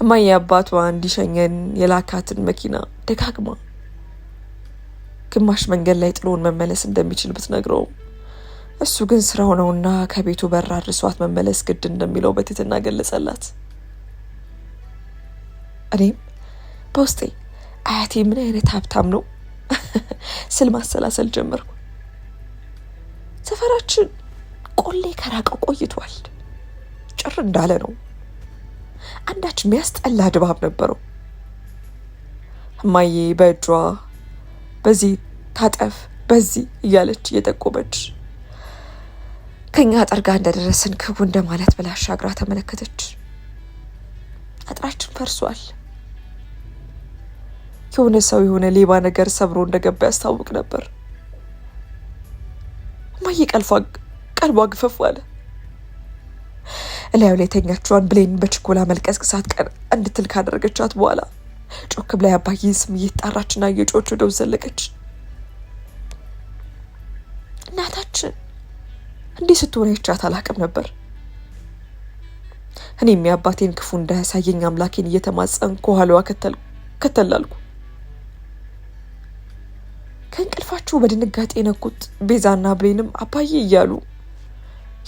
እማዬ አባቷ እንዲሸኘን የላካትን መኪና ደጋግማ ግማሽ መንገድ ላይ ጥሎን መመለስ እንደሚችል ብትነግረውም እሱ ግን ስራው ነውና ከቤቱ በር አድርሷት መመለስ ግድ እንደሚለው በትህትና ገለጸላት። እኔም በውስጤ አያቴ ምን አይነት ሀብታም ነው ስል ማሰላሰል ጀመርኩ። ሰፈራችን ቆሌ ከራቀው ቆይቷል። ጭር እንዳለ ነው። አንዳች የሚያስጠላ ድባብ ነበረው። እማዬ በእጇ በዚህ ታጠፍ በዚህ እያለች እየጠቆመች ከኛ አጥር ጋር እንደደረስን ክቡ እንደማለት ብላ አሻግራ ተመለከተች። አጥራችን ፈርሷል። የሆነ ሰው የሆነ ሌባ ነገር ሰብሮ እንደገባ ያስታውቅ ነበር። እማዬ ቀልቧ ግፈፍ አለ። እላዩ ላይ ተኛችዋን ብሌን በችኮላ መልቀስቅሳት ቀን እንድትል ካደረገቻት በኋላ ጮክ ብላ አባዬን ስም እየተጣራችና እየጮች ወደው ዘለቀች። እናታችን እንዲህ ስትሆን አይቻት አላቅም ነበር። እኔም የአባቴን ክፉ እንዳያሳየኝ አምላኬን እየተማጸን ከኋላዋ ከተላልኩ። ከእንቅልፋቸው በድንጋጤ ነኩት ቤዛና ብሌንም አባዬ እያሉ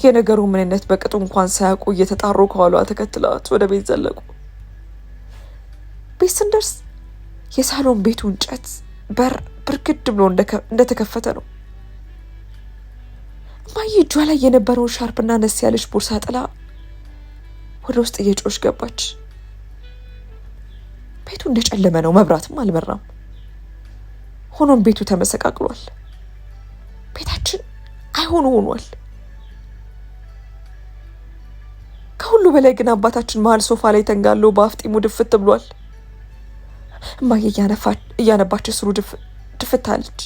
የነገሩ ምንነት በቅጡ እንኳን ሳያውቁ እየተጣሩ ከኋላዋ ተከትለዋት ወደ ቤት ዘለቁ። ቤት ስንደርስ የሳሎን ቤቱ እንጨት በር ብርግድ ብሎ እንደተከፈተ ነው። እማዬ እጇ ላይ የነበረውን ሻርፕና ነስ ያለች ቦርሳ ጥላ ወደ ውስጥ እየጮሽ ገባች። ቤቱ እንደጨለመ ነው፣ መብራትም አልበራም። ሆኖም ቤቱ ተመሰቃቅሏል። ቤታችን አይሆኑ ሆኗል። ከሁሉ በላይ ግን አባታችን መሀል ሶፋ ላይ ተንጋሎ በአፍጢሙ ድፍት ብሏል። እማዬ እያነባች ስሩ ድፍት አለች።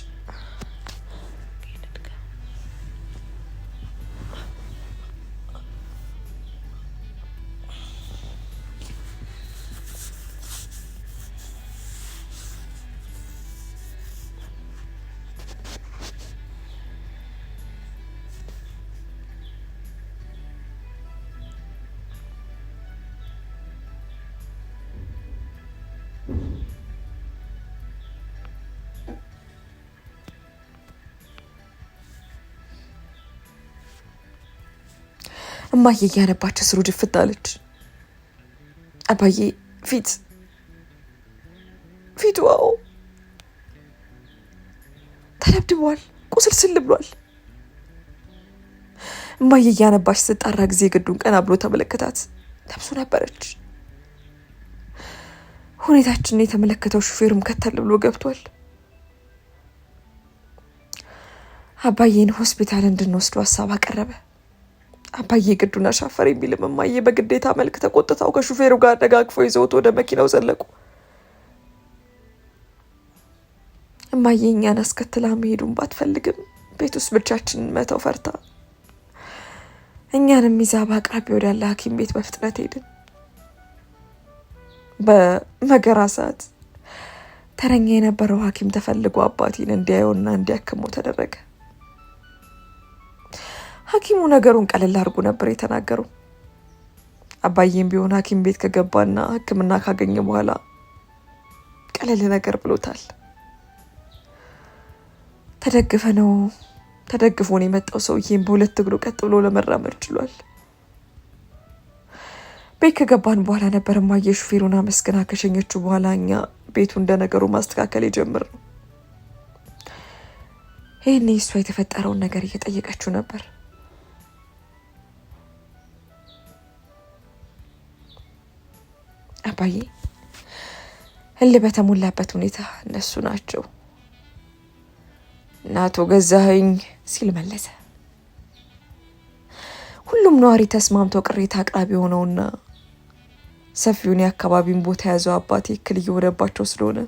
እማዬ እያነባች ስሩ ድፍት አለች። አባዬ ፊቱ ተደብድቧል፣ ቁስልስል ብሏል። እማዬ እያነባች ስጣራ ጊዜ ግዱን ቀና ብሎ ተመለከታት። ነብሱ ነበረች። ሁኔታችንን የተመለከተው ሹፌሩም ከተል ብሎ ገብቷል። አባዬን ሆስፒታል እንድንወስዱ ሀሳብ አቀረበ። አባዬ ግዱን አሻፈር የሚልም እማዬ በግዴታ መልክ ተቆጥታው ከሹፌሩ ጋር ደጋግፈው ይዘውት ወደ መኪናው ዘለቁ። እማዬ እኛን አስከትላ መሄዱን ባትፈልግም ቤት ውስጥ ብቻችንን መተው ፈርታ እኛንም ይዛ በአቅራቢ ወዳለ ሐኪም ቤት በፍጥነት ሄድን። በመገራ ሰዓት ተረኛ የነበረው ሐኪም ተፈልጎ አባቴን እንዲያየውና እንዲያክመው ተደረገ። ሐኪሙ ነገሩን ቀለል አድርጎ ነበር የተናገረው። አባዬም ቢሆን ሐኪም ቤት ከገባና ሕክምና ካገኘ በኋላ ቀለል ነገር ብሎታል። ተደግፎን የመጣው ሰውዬም በሁለት እግሩ ቀጥ ብሎ ለመራመድ ችሏል። ቤት ከገባን በኋላ ነበር እማዬ ሹፌሩን አመስግና ከሸኘችው በኋላ እኛ ቤቱ እንደነገሩ ማስተካከል የጀመርነው። ይሄኔ እሷ የተፈጠረውን ነገር እየጠየቀችው ነበር። አባዬ እልህ በተሞላበት ሁኔታ እነሱ ናቸው እና አቶ ገዛኸኝ ሲል መለሰ። ሁሉም ነዋሪ ተስማምቶ ቅሬታ አቅራቢ ሆነውና ሰፊውን የአካባቢውን ቦታ ያዘው አባቴ እክል እየሆነባቸው ስለሆነ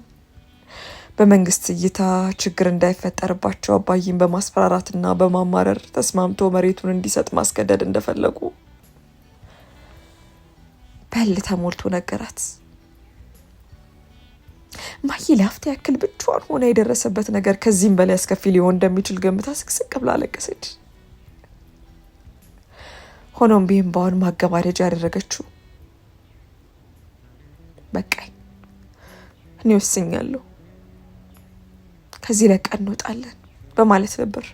በመንግስት እይታ ችግር እንዳይፈጠርባቸው አባዬን በማስፈራራትና በማማረር ተስማምቶ መሬቱን እንዲሰጥ ማስገደድ እንደፈለጉ በል ተሞልቶ ነገራት። እማዬ ለአፍታ ያክል ብቻዋን ሆና የደረሰበት ነገር ከዚህም በላይ አስከፊ ሊሆን እንደሚችል ገምታ ስቅስቅ ብላ አለቀሰች። ሆኖም በእንባዋን ማገባደጃ ያደረገችው በቃኝ፣ እኔ ወስኛለሁ፣ ከዚህ ለቀን እንወጣለን በማለት ነበር።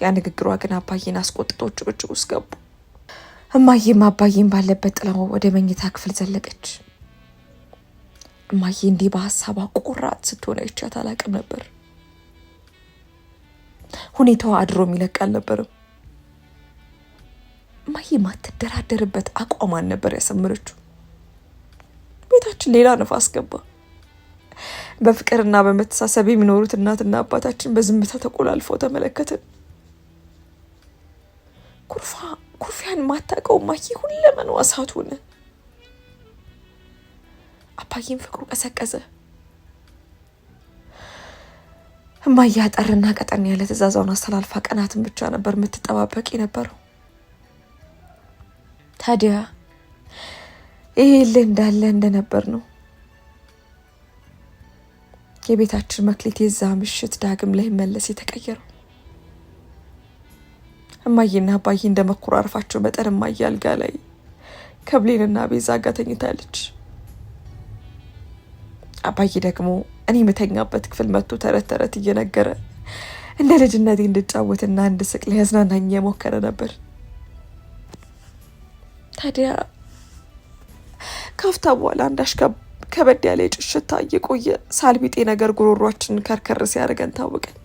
ያ ንግግሯ ግን አባዬን አስቆጥቶ ጭቅጭቅ ውስጥ ገቡ። እማዬም አባዬን ባለበት ጥላው ወደ መኝታ ክፍል ዘለቀች። እማዬ እንዲህ በሀሳቧ ቆራጥ ስትሆን አይቻት አላቅም ነበር። ሁኔታዋ አድሮ የሚለቅ አልነበረም። እማዬ ማትደራደርበት አቋሟን ነበር ያሰመረችው። ቤታችን ሌላ ነፋስ ገባ። በፍቅርና በመተሳሰብ የሚኖሩት እናትና አባታችን በዝምታ ተቆላልፈው ተመለከትን። ኩርፊያን ማታውቀው እማዬ ሁለመናዋ እሳት ሆነ። አባዬም ፍቅሩ ቀሰቀሰ። እማዬ አጠርና ቀጠን ያለ ትዕዛዛውን አስተላልፋ ቀናትን ብቻ ነበር የምትጠባበቅ የነበረው። ታዲያ ይሄ እንዳለ እንደነበር ነው የቤታችን መክሊት የዛ ምሽት ዳግም ላይ መለስ የተቀየረው። እማዬና አባዬ እንደመኮራረፋቸው መጠን እማዬ አልጋ ላይ ከብሌንና ቤዛ ጋር ተኝታለች። አባዬ ደግሞ እኔ የምተኛበት ክፍል መጥቶ ተረት እየነገረ እንደ ልጅነቴ እንድጫወትና እንድስቅ ሊያዝናናኝ የሞከረ ነበር። ታዲያ ካፍታ በኋላ አንዳሽ ከበድ ያለ ጭሽታ እየቆየ ሳልቢጤ ነገር ጉሮሯችን ከርከር ሲያደርገን ታወቀን።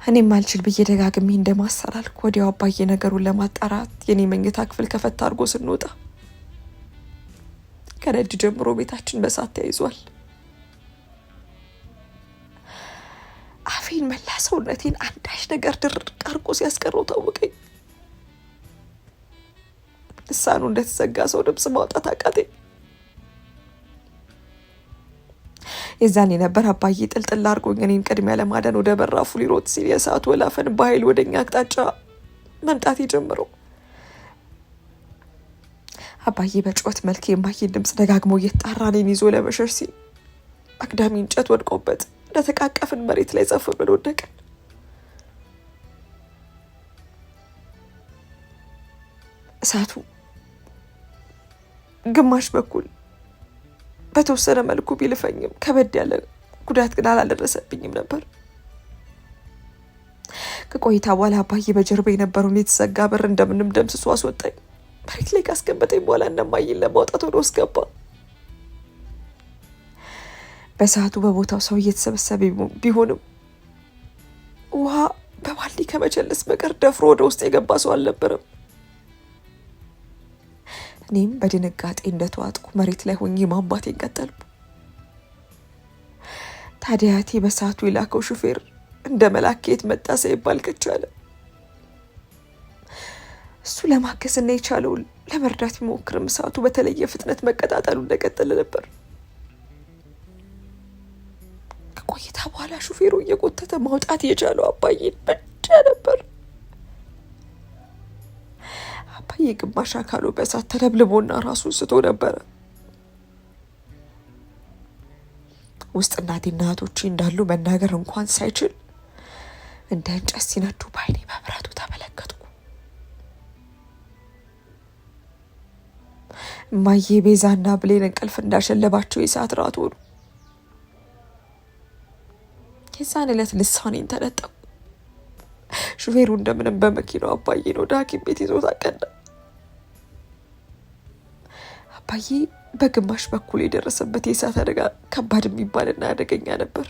እኔም አልችል ብዬ ደጋግሜ እንደማሰላልኩ ወዲያው አባዬ ነገሩን ለማጣራት የኔ መኝታ ክፍል ከፈታ አድርጎ ስንወጣ ከረጅ ጀምሮ ቤታችን በሳት ተይዟል። አፌን መላ ሰውነቴን አንዳች ነገር ድርቅ አድርጎ ሲያስቀረው ታወቀኝ። ልሳኑ እንደተዘጋ ሰው ድምፅ ማውጣት አቃተኝ። የዛኔ ነበር አባዬ ጥልጥል አድርጎኝ እኔን ቅድሚያ ለማዳን ወደ በራፉ ሊሮጥ ሲል የእሳቱ ወላፈን በኃይል ወደኛ አቅጣጫ መምጣት የጀመረው። አባዬ በጩኸት መልክ የማዬን ድምፅ ደጋግሞ እየተጣራ እኔን ይዞ ለመሸሽ ሲል አግዳሚ እንጨት ወድቆበት እንደተቃቀፍን መሬት ላይ ጸፍ ብሎ ወደቅን። እሳቱ ግማሽ በኩል በተወሰነ መልኩ ቢልፈኝም ከበድ ያለ ጉዳት ግን አላደረሰብኝም ነበር። ከቆይታ በኋላ አባዬ በጀርባ የነበረውን የተዘጋ በር እንደምንም ደምስሶ አስወጣኝ። መሬት ላይ ካስቀመጠኝ በኋላ እንደማይል ለማውጣት ወደ ውስጥ ገባ። በሰዓቱ በቦታው ሰው እየተሰበሰበ ቢሆንም ውሃ በባልዲ ከመቸለስ በቀር ደፍሮ ወደ ውስጥ የገባ ሰው አልነበረም። እኔም በድንጋጤ እንደተዋጥኩ መሬት ላይ ሆኜ ማንባቴን ቀጠልኩ። ታዲያቴ በሰዓቱ የላከው ሹፌር እንደ መላኬት መጣ ሳይባል ከቻለ እሱ ለማገዝና የቻለውን ለመርዳት ቢሞክርም እሳቱ በተለየ ፍጥነት መቀጣጠሉ እንደቀጠለ ነበር። ከቆይታ በኋላ ሹፌሩ እየጎተተ ማውጣት የቻለው አባዬን ብቻ ነበር። አባዬ ግማሽ አካሉ በእሳት ተለብልቦና ራሱን ስቶ ነበረ። ውስጥ እናቴና እህቶቼ እንዳሉ መናገር እንኳን ሳይችል እንደ እንጨት ሲነዱ በዓይኔ መብራቱ ተመለከትኩ። እማዬ ቤዛና ብሌን እንቅልፍ እንዳሸለባቸው የሰዓት ራት ሆኑ። የዛን ዕለት ልሳኔን ተነጠቁ። ሹፌሩ እንደምንም በመኪናው አባዬን ወደ ሐኪም ቤት ይዞት አቀና። አባዬ በግማሽ በኩል የደረሰበት የእሳት አደጋ ከባድ የሚባልና አደገኛ ነበር።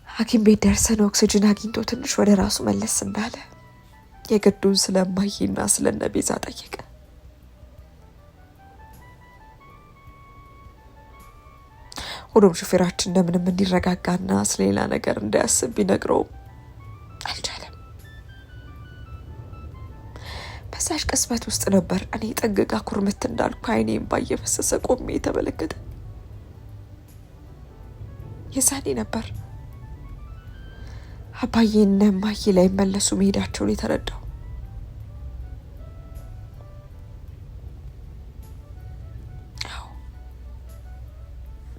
ሐኪም ቤት ደርሰን ኦክሲጅን አግኝቶ ትንሽ ወደ ራሱ መለስ እንዳለ የግዱን ስለ እማዬና ስለ እነ ቤዛ ጠየቀ። ሆኖም ሹፌራችን እንደምንም እንዲረጋጋና ስለሌላ ነገር እንዳያስብ ቢነግረውም አልቻለም። በዛሽ ቅጽበት ውስጥ ነበር እኔ ጠንቅቃ ኩርምት እንዳልኩ ዓይኔም ባየፈሰሰ ቆሜ የተመለከተ። የዛኔ ነበር አባዬና እማዬ ላይ መለሱ መሄዳቸውን የተረዳው።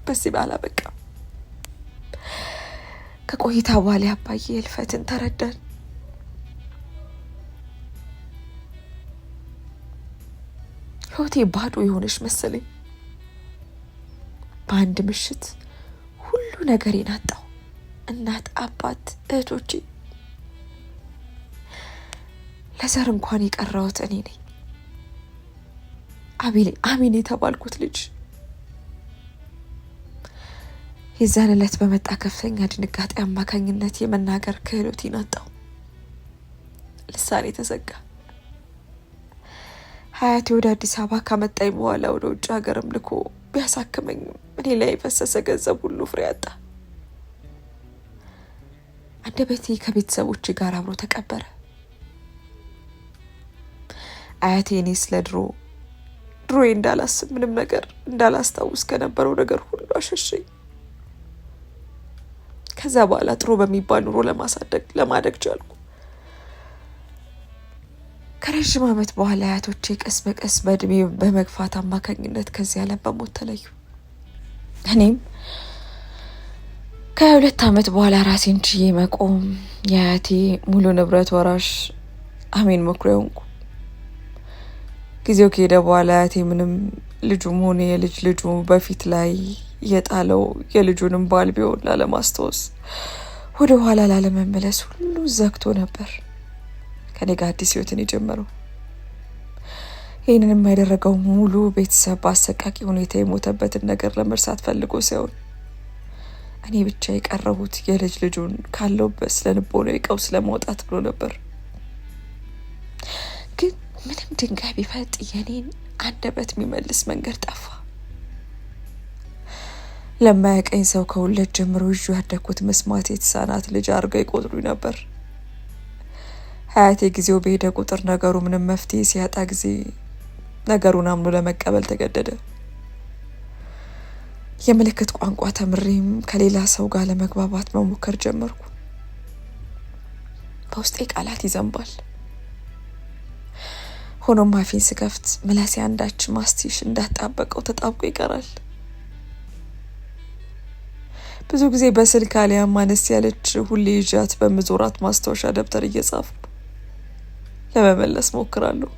በዚህ ባላበቃም ከቆይታ በኋላ አባዬ ህልፈትን ተረዳን። ህይወቴ ባዶ የሆነች መሰለኝ። በአንድ ምሽት ሁሉ ነገሬን አጣሁ። እናት፣ አባት፣ እህቶቼ፣ ለዘር እንኳን የቀረሁት እኔ ነኝ። አሚን የተባልኩት ልጅ የዛን ዕለት በመጣ ከፍተኛ ድንጋጤ አማካኝነት የመናገር ክህሎቴን አጣሁ። ልሳኔ ተዘጋ። ሀያቴ ወደ አዲስ አበባ ካመጣኝ በኋላ ወደ ውጭ ሀገርም ልኮ ቢያሳክመኝም እኔ ላይ የፈሰሰ ገንዘብ ሁሉ ፍሬ አጣ። አንደበቴ ከቤተሰቦቼ ጋር አብሮ ተቀበረ። አያቴ እኔ ስለ ድሮዬ እንዳላስብ ምንም ነገር እንዳላስታውስ ከነበረው ነገር ሁሉ አሸሸኝ። ከዛ በኋላ ጥሩ በሚባል ኑሮ ለማደግ ቻልኩ። ከረዥም ዓመት በኋላ አያቶቼ ቀስ በቀስ በእድሜ በመግፋት አማካኝነት ከዚህ ዓለም በሞት ተለዩ። እኔም ከ2 ዓመት በኋላ ራሴን ችዬ መቆም የአያቴ ሙሉ ንብረት ወራሽ አሜን መኩሪያ ሆንኩ። ጊዜው ከሄደ በኋላ አያቴ ምንም ልጁም ሆነ የልጅ ልጁ በፊት ላይ የጣለው የልጁንም ባል ቢሆን ላለማስታወስ ወደ ኋላ ላለመመለስ ሁሉ ዘግቶ ነበር ከኔ ጋር አዲስ ህይወትን የጀመረው። ይህንንም ያደረገው ሙሉ ቤተሰብ በአሰቃቂ ሁኔታ የሞተበትን ነገር ለመርሳት ፈልጎ ሳይሆን እኔ ብቻ የቀረሁት የልጅ ልጁን ካለውበት ስለልቦናዊ ቀውስ ለማውጣት ብሎ ነበር። ግን ምንም ድንጋይ ቢፈጥ የኔን አንደበት የሚመልስ መንገድ ጠፋ። ለማያውቀኝ ሰው ከሁለት ጀምሮ ይዤ ያደግኩት መስማት የተሳናት ልጅ አድርገው ይቆጥሩኝ ነበር። ሀያቴ ጊዜው በሄደ ቁጥር ነገሩ ምንም መፍትሄ ሲያጣ ጊዜ ነገሩን አምኖ ለመቀበል ተገደደ። የምልክት ቋንቋ ተምሬም ከሌላ ሰው ጋር ለመግባባት መሞከር ጀመርኩ። በውስጤ ቃላት ይዘንባል። ሆኖም አፌን ስከፍት ምላሴ አንዳች ማስቲሽ እንዳጣበቀው ተጣብቆ ይቀራል። ብዙ ጊዜ በስልክ አሊያም አነስ ያለች ሁሌ ይዣት በምዞራት ማስታወሻ ደብተር እየጻፍኩ ለመመለስ ሞክራለሁ።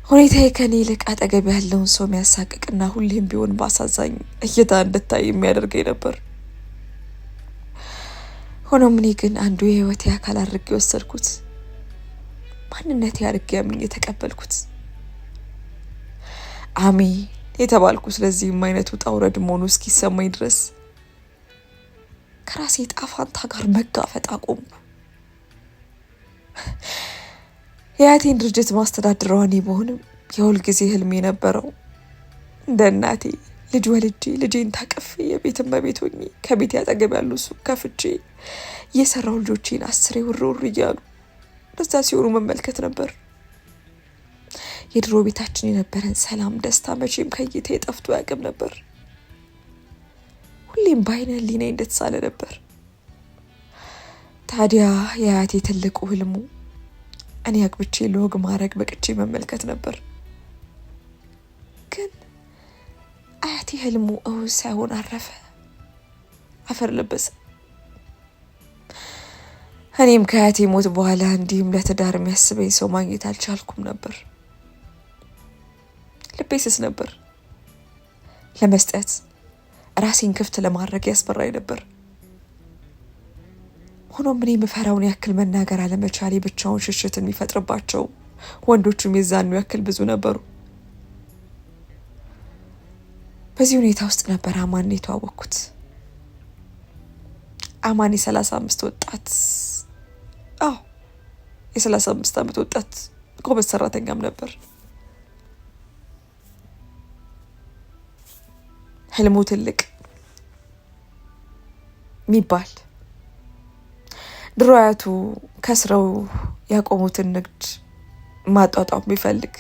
ሁኔታዬ ከኔ ይልቅ አጠገብ ያለውን ሰው የሚያሳቅቅና ሁሌም ቢሆን ባሳዛኝ እይታ እንድታይ የሚያደርገኝ ነበር። ሆኖም እኔ ግን አንዱ የህይወቴ አካል አድርጌ ወሰድኩት። ማንነቴ አድርጌ አምኜ የተቀበልኩት። አሚ የተባልኩ ስለዚህም አይነት ውጣ ውረድ መሆኑ እስኪሰማኝ ድረስ ከራሴ ጣፋንታ ጋር መጋፈጥ አቆምኩ። የአያቴን ድርጅት ማስተዳድረው እኔ በሆንም የሁል ጊዜ ህልሜ የነበረው እንደ እናቴ ልጅ ወልጄ ልጄን ታቅፌ የቤት እመቤት ሆኜ ከቤት ያጠገብ ያሉ ሱቅ ከፍቼ እየሰራው ልጆቼን 10 ውር እያሉ ደስታ ሲሆኑ መመልከት ነበር። የድሮ ቤታችን የነበረን ሰላም፣ ደስታ መቼም ከይቴ ጠፍቶ ያቅም ነበር። ሁሌም በአይነ ህሊናዬ እንደተሳለ ነበር። ታዲያ የአያቴ ትልቁ ህልሙ እኔ አግብቼ ለወግ ማድረግ በቅቼ መመልከት ነበር። ግን አያቴ ህልሙ ሳይሆን አረፈ፣ አፈር ለበሰ። እኔም ከአያቴ ሞት በኋላ እንዲህም ለትዳር የሚያስበኝ ሰው ማግኘት አልቻልኩም ነበር። ልቤ ስስ ነበር። ለመስጠት ራሴን ክፍት ለማድረግ ያስፈራኝ ነበር። ሆኖም እኔ የምፈራውን ያክል መናገር አለመቻሌ ብቻውን ሽሽትን የሚፈጥርባቸው ወንዶቹም የዛኑ ያክል ብዙ ነበሩ። በዚህ ሁኔታ ውስጥ ነበር አማን የተዋወቅኩት። አማን የ35 ወጣት የ35 ዓመት ወጣት ጎበዝ ሰራተኛም ነበር። ህልሙ ትልቅ ሚባል ድሮ አያቱ ከስረው ያቆሙትን ንግድ ማጣጣም ቢፈልግ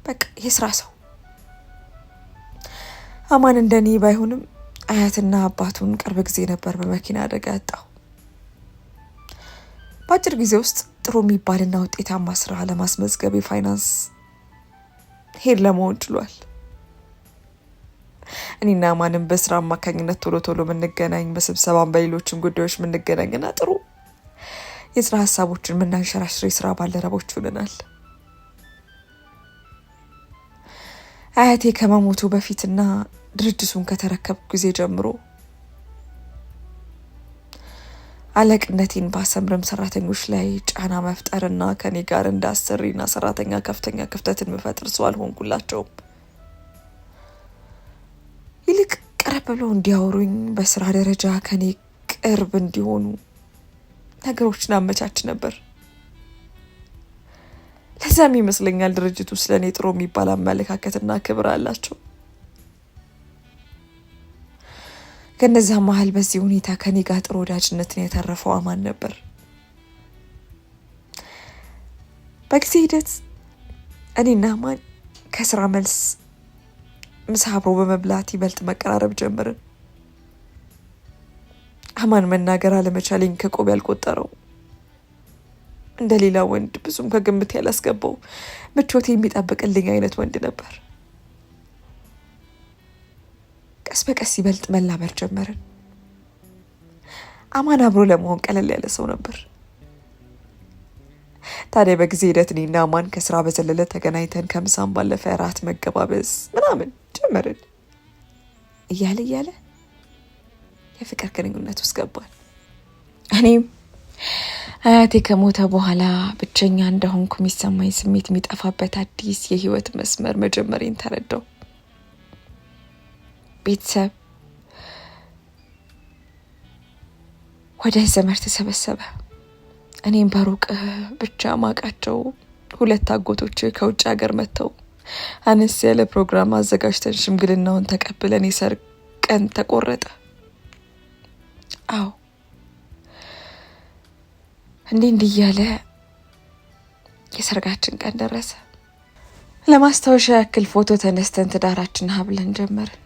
በቃ የስራ ሰው። አማን እንደኔ ባይሆንም አያትና አባቱን ቅርብ ጊዜ ነበር በመኪና አደጋ ያጣው። በአጭር ጊዜ ውስጥ ጥሩ የሚባልና ውጤታማ ስራ ለማስመዝገብ የፋይናንስ ሄድ ለመሆን ችሏል። እኔና አማንም በስራ አማካኝነት ቶሎ የምንገናኝ፣ በስብሰባም በሌሎችም ጉዳዮች የምንገናኝና ጥሩ የስራ ሀሳቦችን የምናንሸራሽር የስራ ባልደረቦች ሆነናል። አያቴ ከመሞቱ በፊትና ድርጅቱን ከተረከብኩ ጊዜ ጀምሮ አለቅነቴን ባሰምርም ሰራተኞች ላይ ጫና መፍጠርና ከኔ ጋር እንዳሰሪና ሰራተኛ ከፍተኛ ክፍተትን መፈጥር ሰው አልሆንኩላቸውም። ይልቅ ቀረብ ብለው እንዲያወሩኝ፣ በስራ ደረጃ ከኔ ቅርብ እንዲሆኑ ነገሮችን አመቻች ነበር። ለዛም ይመስለኛል ድርጅቱ ስለኔ ጥሩ የሚባል አመለካከትና ክብር አላቸው። ከነዛ መሀል በዚህ ሁኔታ ከኔ ጋር ጥሩ ወዳጅነትን ያተረፈው አማን ነበር። በጊዜ ሂደት እኔና አማን ከስራ መልስ ምሳ አብሮ በመብላት ይበልጥ መቀራረብ ጀመርን። አማን መናገር አለመቻሌን ከቆብ ያልቆጠረው፣ እንደሌላ ወንድ ብዙም ከግምት ያላስገባው ምቾቴ የሚጠብቅልኝ አይነት ወንድ ነበር። ቀስ በቀስ ይበልጥ መላመድ ጀመርን። አማን አብሮ ለመሆን ቀለል ያለ ሰው ነበር። ታዲያ በጊዜ ሂደት እኔና አማን ከስራ በዘለለ ተገናኝተን ከምሳም ባለፈ ራት መገባበዝ ምናምን ጀመርን። እያለ የፍቅር ግንኙነት ውስጥ ገባን። እኔም አያቴ ከሞተ በኋላ ብቸኛ እንደሆንኩ የሚሰማኝ ስሜት የሚጠፋበት አዲስ የህይወት መስመር መጀመሪያን ተረዳው። ቤተሰብ ወደ ዘመድ ተሰበሰበ። እኔም በሩቅ ብቻ ማቃቸው 2 አጎቶች ከውጭ ሀገር መጥተው አነስ ያለ ፕሮግራም አዘጋጅተን ሽምግልናውን ተቀብለን የሰርግ ቀን ተቆረጠ። አዎ እንዲህ እያለ የሰርጋችን ቀን ደረሰ። ለማስታወሻ ያክል ፎቶ ተነስተን ትዳራችን ሀብለን ጀመርን።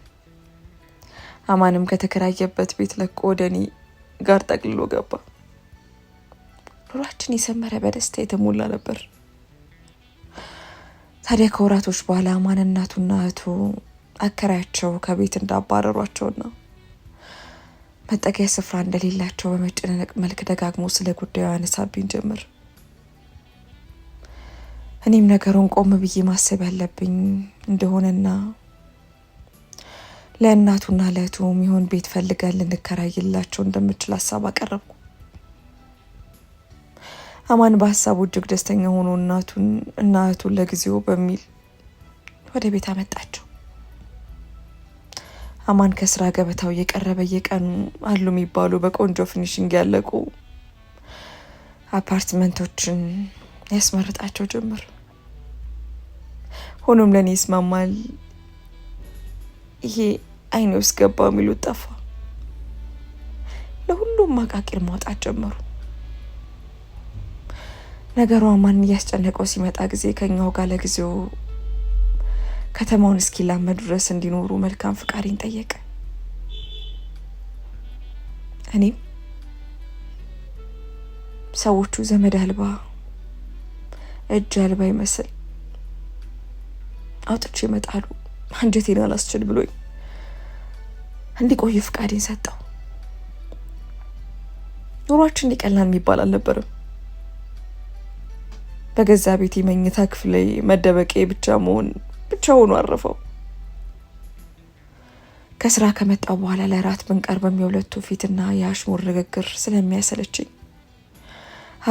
አማንም ከተከራየበት ቤት ለቆ ወደ እኔ ጋር ጠቅልሎ ገባ። ኑሯችን የሰመረ በደስታ የተሞላ ነበር። ታዲያ ከወራቶች በኋላ አማን እናቱና እህቱ አከራያቸው ከቤት እንዳባረሯቸውና መጠጊያ ስፍራ እንደሌላቸው በመጨነቅ መልክ ደጋግሞ ስለ ጉዳዩ ያነሳብኝ ጀመር። እኔም ነገሩን ቆም ብዬ ማሰብ ያለብኝ እንደሆነና ለእናቱና ለእህቱ የሚሆን ቤት ፈልገን ልንከራይላቸው እንደምችል ሀሳብ አቀረብኩ። አማን በሀሳቡ እጅግ ደስተኛ ሆኖ እናቱን እና እህቱን ለጊዜው በሚል ወደ ቤት አመጣቸው። አማን ከስራ ገበታው እየቀረበ የቀኑ አሉ የሚባሉ በቆንጆ ፊኒሽንግ ያለቁ አፓርትመንቶችን ያስመርጣቸው ጀመር። ሆኖም ለኔ ይስማማል ይሄ አይኔ ውስጥ ገባ የሚሉት ጠፋ። ለሁሉም ማቃቂር ማውጣት ጀመሩ። ነገሩ አማን እያስጨነቀው ሲመጣ ጊዜ ከኛው ጋር ለጊዜው ከተማውን እስኪላመዱ ድረስ እንዲኖሩ መልካም ፍቃዴን ጠየቀ። እኔም ሰዎቹ ዘመድ አልባ እጅ አልባ ይመስል አውጥቼ ይመጣሉ አንጀቴን አላስችል ብሎኝ እንዲቆይ ፍቃዴን ሰጠው። ኑሯችን እንዲቀላል የሚባል አልነበረም። በገዛ ቤቴ መኝታ ክፍል ላይ መደበቄ ብቻ ሆኖ አረፈው። ከስራ ከመጣው በኋላ ለራት ብንቀርብ በሚውለቱ ፊትና የአሽሙር ንግግር ስለሚያሰለችኝ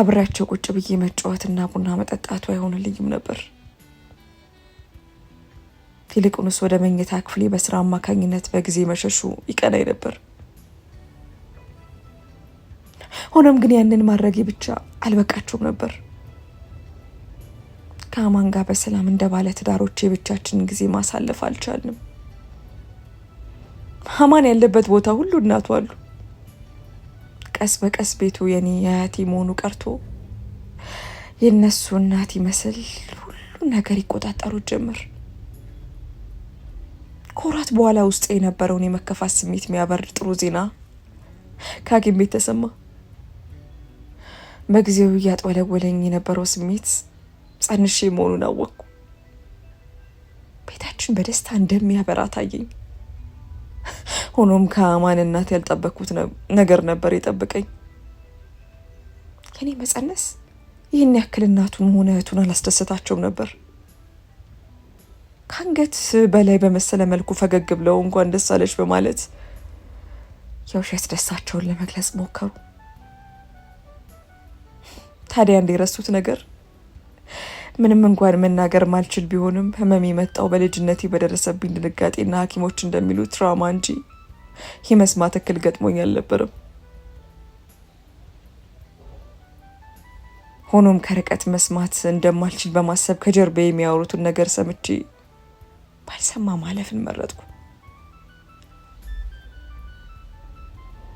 አብሬያቸው ቁጭ ብዬ መጫወትና ቡና መጠጣቱ አይሆንልኝም ነበር። ይልቁንስ ወደ መኝታ ክፍሌ በስራ አማካኝነት በጊዜ መሸሹ ይቀናኝ ነበር። ሆኖም ግን ያንን ማድረጌ ብቻ አልበቃቸውም ነበር። ከአማን ጋር በሰላም እንደ ባለ ትዳሮች የብቻችንን ጊዜ ማሳለፍ አልቻልንም። አማን ያለበት ቦታ ሁሉ እናቱ አሉ። ቀስ በቀስ ቤቱ የኔ የአያቴ መሆኑ ቀርቶ የነሱ እናት ይመስል ሁሉ ነገር ይቆጣጠሩት ጀመር። ከወራት በኋላ ውስጥ የነበረውን የመከፋት ስሜት የሚያበርድ ጥሩ ዜና ከሐኪም ቤት ተሰማ። በጊዜው እያጥወለወለኝ የነበረው ስሜት ጸንሼ መሆኑን አወቅኩ። ቤታችን በደስታ እንደሚያበራ ታየኝ። ሆኖም ከአማን እናት ያልጠበቅኩት ነገር ነበር የጠበቀኝ። የኔ መጸነስ ይህን ያክል እናቱን ሆነ እህቱን አላስደሰታቸውም ነበር። ከአንገት በላይ በመሰለ መልኩ ፈገግ ብለው እንኳን ደስ አለሽ በማለት የውሸት ደስታቸውን ለመግለጽ ሞከሩ። ታዲያ እንደረሱት ነገር ምንም እንኳን መናገር ማልችል ቢሆንም ህመም የመጣው በልጅነቴ በደረሰብኝ ድንጋጤና ሐኪሞች እንደሚሉት ትራውማ እንጂ የመስማት እክል ገጥሞኝ አልነበረም። ሆኖም ከርቀት መስማት እንደማልችል በማሰብ ከጀርባ የሚያወሩትን ነገር ሰምቼ ባልሰማ ማለፍን መረጥኩ።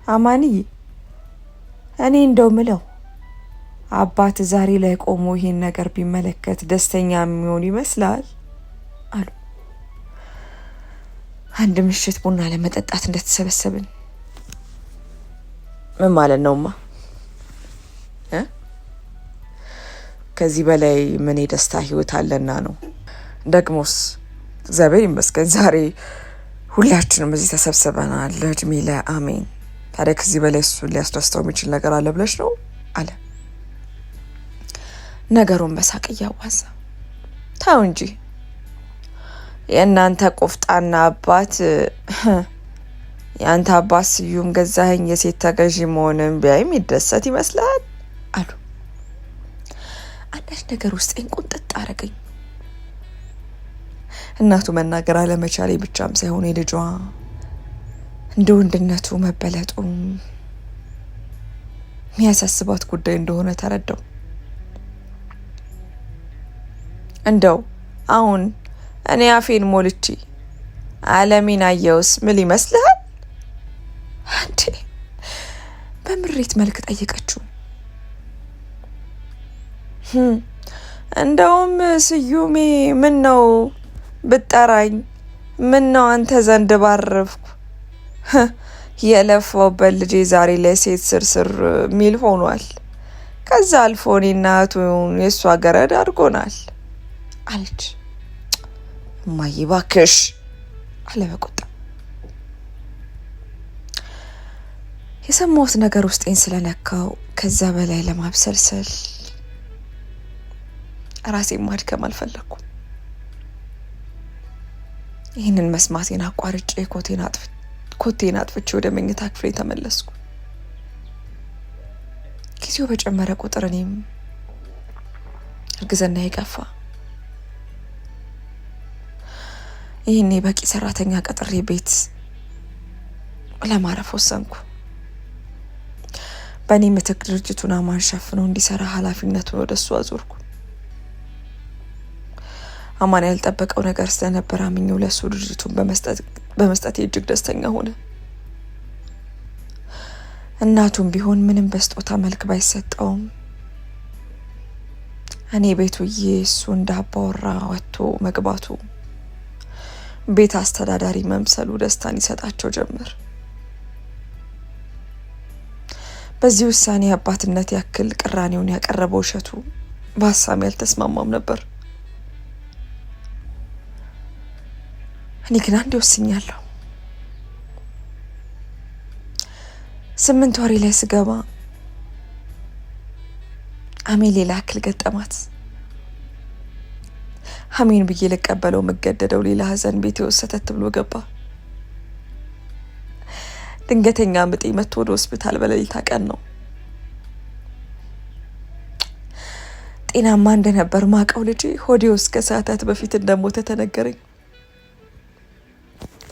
አማንዬ እኔ እንደው ምለው አባት ዛሬ ላይ ቆሞ ይሄን ነገር ቢመለከት ደስተኛ የሚሆን ይመስላል አሉ። አንድ ምሽት ቡና ለመጠጣት እንደተሰበሰብን ምን ማለት ነውማ? ከዚህ በላይ ምን የደስታ ህይወት አለና ነው? ደግሞስ እግዚአብሔር ይመስገን ዛሬ ሁላችንም እዚህ ተሰብስበናል። እድሜ ለአሜን። ታዲያ ከዚህ በላይ እሱ ሊያስደስተው የሚችል ነገር አለ ብለሽ ነው አለ ነገሩን በሳቅ እያዋዛ። ታው እንጂ የእናንተ ቆፍጣና አባት የአንተ አባት ስዩም ገዛኸኝ የሴት ተገዢ መሆንን ቢያይም ይደሰት ይመስላል አሉ። አንዳች ነገር ውስጤን ቁንጥጥ አረገኝ። እናቱ መናገር አለመቻሌ ብቻም ሳይሆን የልጇ እንደ ወንድነቱ መበለጡ የሚያሳስባት ጉዳይ እንደሆነ ተረዳው። እንደው አሁን እኔ አፌን ሞልቼ ዓለሜን አየውስ ምን ይመስልሃል? አንዴ በምሬት መልክ ጠየቀችው። እንደውም ስዩሜ ምን ነው ብጠራኝ፣ ምን ነው አንተ ዘንድ ባረፍኩ፣ የለፋውበት ልጄ ዛሬ ለሴት ስርስር ሚል ሆኗል። ከዛ አልፎ እኔና እህቱን የእሷ ገረድ አድርጎናል አለች። እማዬ እባክሽ አለ በቁጣ። የሰማሁት ነገር ውስጤን ስለነካው ከዛ በላይ ለማብሰልሰል ራሴን ማድከም አልፈለኩም። ይህንን መስማቴን አቋርጬ ኮቴን አጥፍቼ ወደ መኝታ ክፍሌ ተመለስኩ። ጊዜው በጨመረ ቁጥር እኔም እርግዝና የገፋ። ይህኔ በቂ ሰራተኛ ቀጥሬ ቤት ለማረፍ ወሰንኩ። በእኔ ምትክ ድርጅቱን አማን ሸፍኖ እንዲሰራ ኃላፊነቱን ወደ እሱ አዞርኩ። አማን ያልጠበቀው ነገር ስለነበር አምኜው ለሱ ድርጅቱን በመስጠት እጅግ ደስተኛ ሆነ። እናቱም ቢሆን ምንም በስጦታ መልክ ባይሰጠውም እኔ ቤቱዬ እሱ እንዳባወራ ወጥቶ መግባቱ፣ ቤት አስተዳዳሪ መምሰሉ ደስታን ይሰጣቸው ጀመር። በዚህ ውሳኔ አባትነት ያክል ቅራኔውን ያቀረበው እሸቱ በሀሳቤ አልተስማማም ነበር። እኔ ግን አንዴ ወስኛለሁ። 8 ወሬ ላይ ስገባ አሜን ሌላ እክል ገጠማት። አሜን ብዬ ልቀበለው መገደደው ሌላ ሀዘን ቤቴ ወሰተት ብሎ ገባ። ድንገተኛ ምጤ መጥቶ ወደ ሆስፒታል በሌሊት ቀን ነው። ጤናማ እንደነበር ማቀው ልጄ ሆዴ ውስጥ ከሰዓታት በፊት እንደሞተ ተነገረኝ።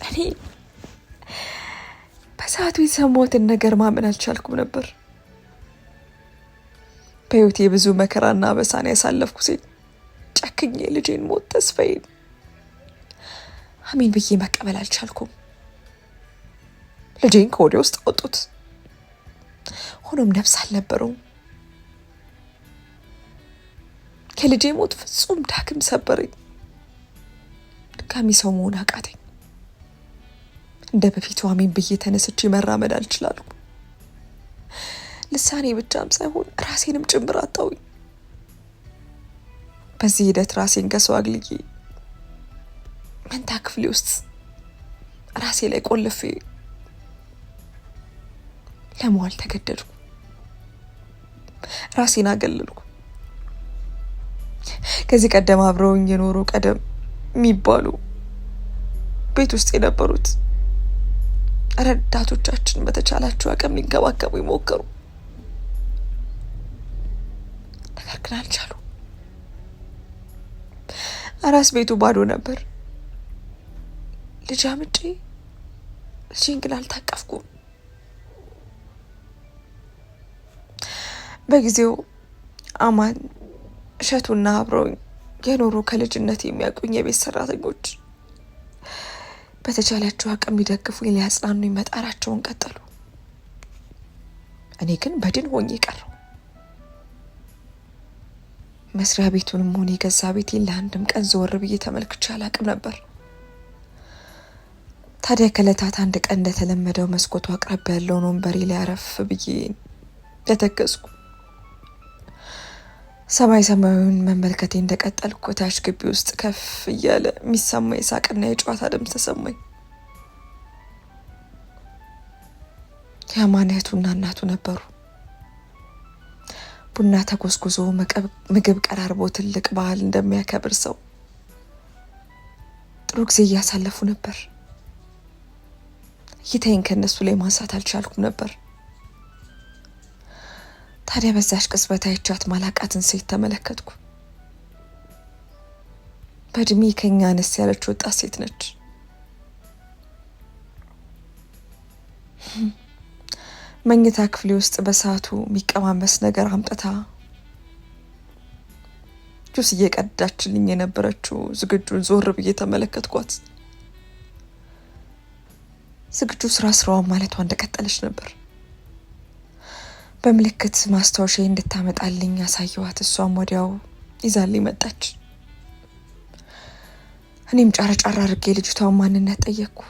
እኔ በሰዓቱ የሰማሁትን ነገር ማመን አልቻልኩም ነበር። በህይወቴ ብዙ መከራና በሳኔ ያሳለፍኩ ሴት ጨክኜ ልጄን ሞት ተስፋዬን አሜን ብዬ መቀበል አልቻልኩም። ልጄን ከወዴ ውስጥ አወጡት። ሆኖም ነፍስ አልነበረውም። ከልጄ ሞት ፍጹም ዳግም ሰበረኝ። ድጋሚ ሰው መሆን አቃተኝ። እንደ በፊቱ አሜን ብዬ ተነስቼ መራመድ አልችላለሁ። ልሳኔ ብቻም ሳይሆን ራሴንም ጭምር አጣሁኝ። በዚህ ሂደት ራሴን ከሰው አግልዬ መንታ ክፍሌ ውስጥ ራሴ ላይ ቆልፌ ለመዋል ተገደድኩ። ራሴን አገለልኩ። ከዚህ ቀደም አብረውኝ የኖሩ ቀደም የሚባሉ ቤት ውስጥ የነበሩት ረዳቶቻችን በተቻላቸው አቅም ሊንከባከቡ ይሞከሩ፣ ነገር ግን አልቻሉ። አራስ ቤቱ ባዶ ነበር። ልጅ አምጬ ልጄን ግን አልታቀፍኩም። በጊዜው አማን እሸቱና አብረውኝ የኖሩ ከልጅነት የሚያውቁኝ የቤት ሰራተኞች በተቻላቸው አቅም ሊደግፉኝ ሊያጽናኑኝ መጣራቸውን ቀጠሉ። እኔ ግን በድን ሆኜ ቀረሁ። መስሪያ ቤቱንም ሆነ የገዛ ቤቴን ለአንድም ቀን ዘወር ብዬ ተመልክቼ አላቅም ነበር። ታዲያ ከዕለታት አንድ ቀን እንደተለመደው መስኮቱ አቅራቢ ያለውን ወንበሬ ላይ አረፍ ብዬ ተተከዝኩ። ሰማያዊውን መመልከቴ እንደቀጠልኩ ታች ግቢ ውስጥ ከፍ እያለ የሚሰማ የሳቅና የጨዋታ ድምፅ ተሰማኝ። የአማን እህቱና እናቱ ነበሩ። ቡና ተጎዝጉዞ ምግብ ቀራርቦ ትልቅ በዓል እንደሚያከብር ሰው ጥሩ ጊዜ እያሳለፉ ነበር። እይታዬን ከነሱ ላይ ማንሳት አልቻልኩም ነበር። ታዲያ በዛሽ ቅጽበት አይቻት ማላቃትን ሴት ተመለከትኩ። በእድሜ ከኛ አነስ ያለች ወጣት ሴት ነች። መኝታ ክፍሌ ውስጥ በሰዓቱ የሚቀማመስ ነገር አምጥታ ጁስ እየቀዳችልኝ የነበረችው ዝግጁን ዞር ብዬ ተመለከትኳት። ዝግጁ ስራዋን ማለቷ እንደቀጠለች ነበር። በምልክት ማስታወሻ እንድታመጣልኝ ያሳየዋት፣ እሷም ወዲያው ይዛልኝ መጣች። እኔም ጫረጫራ አድርጌ ልጅቷን ማንነት ጠየቅኩ።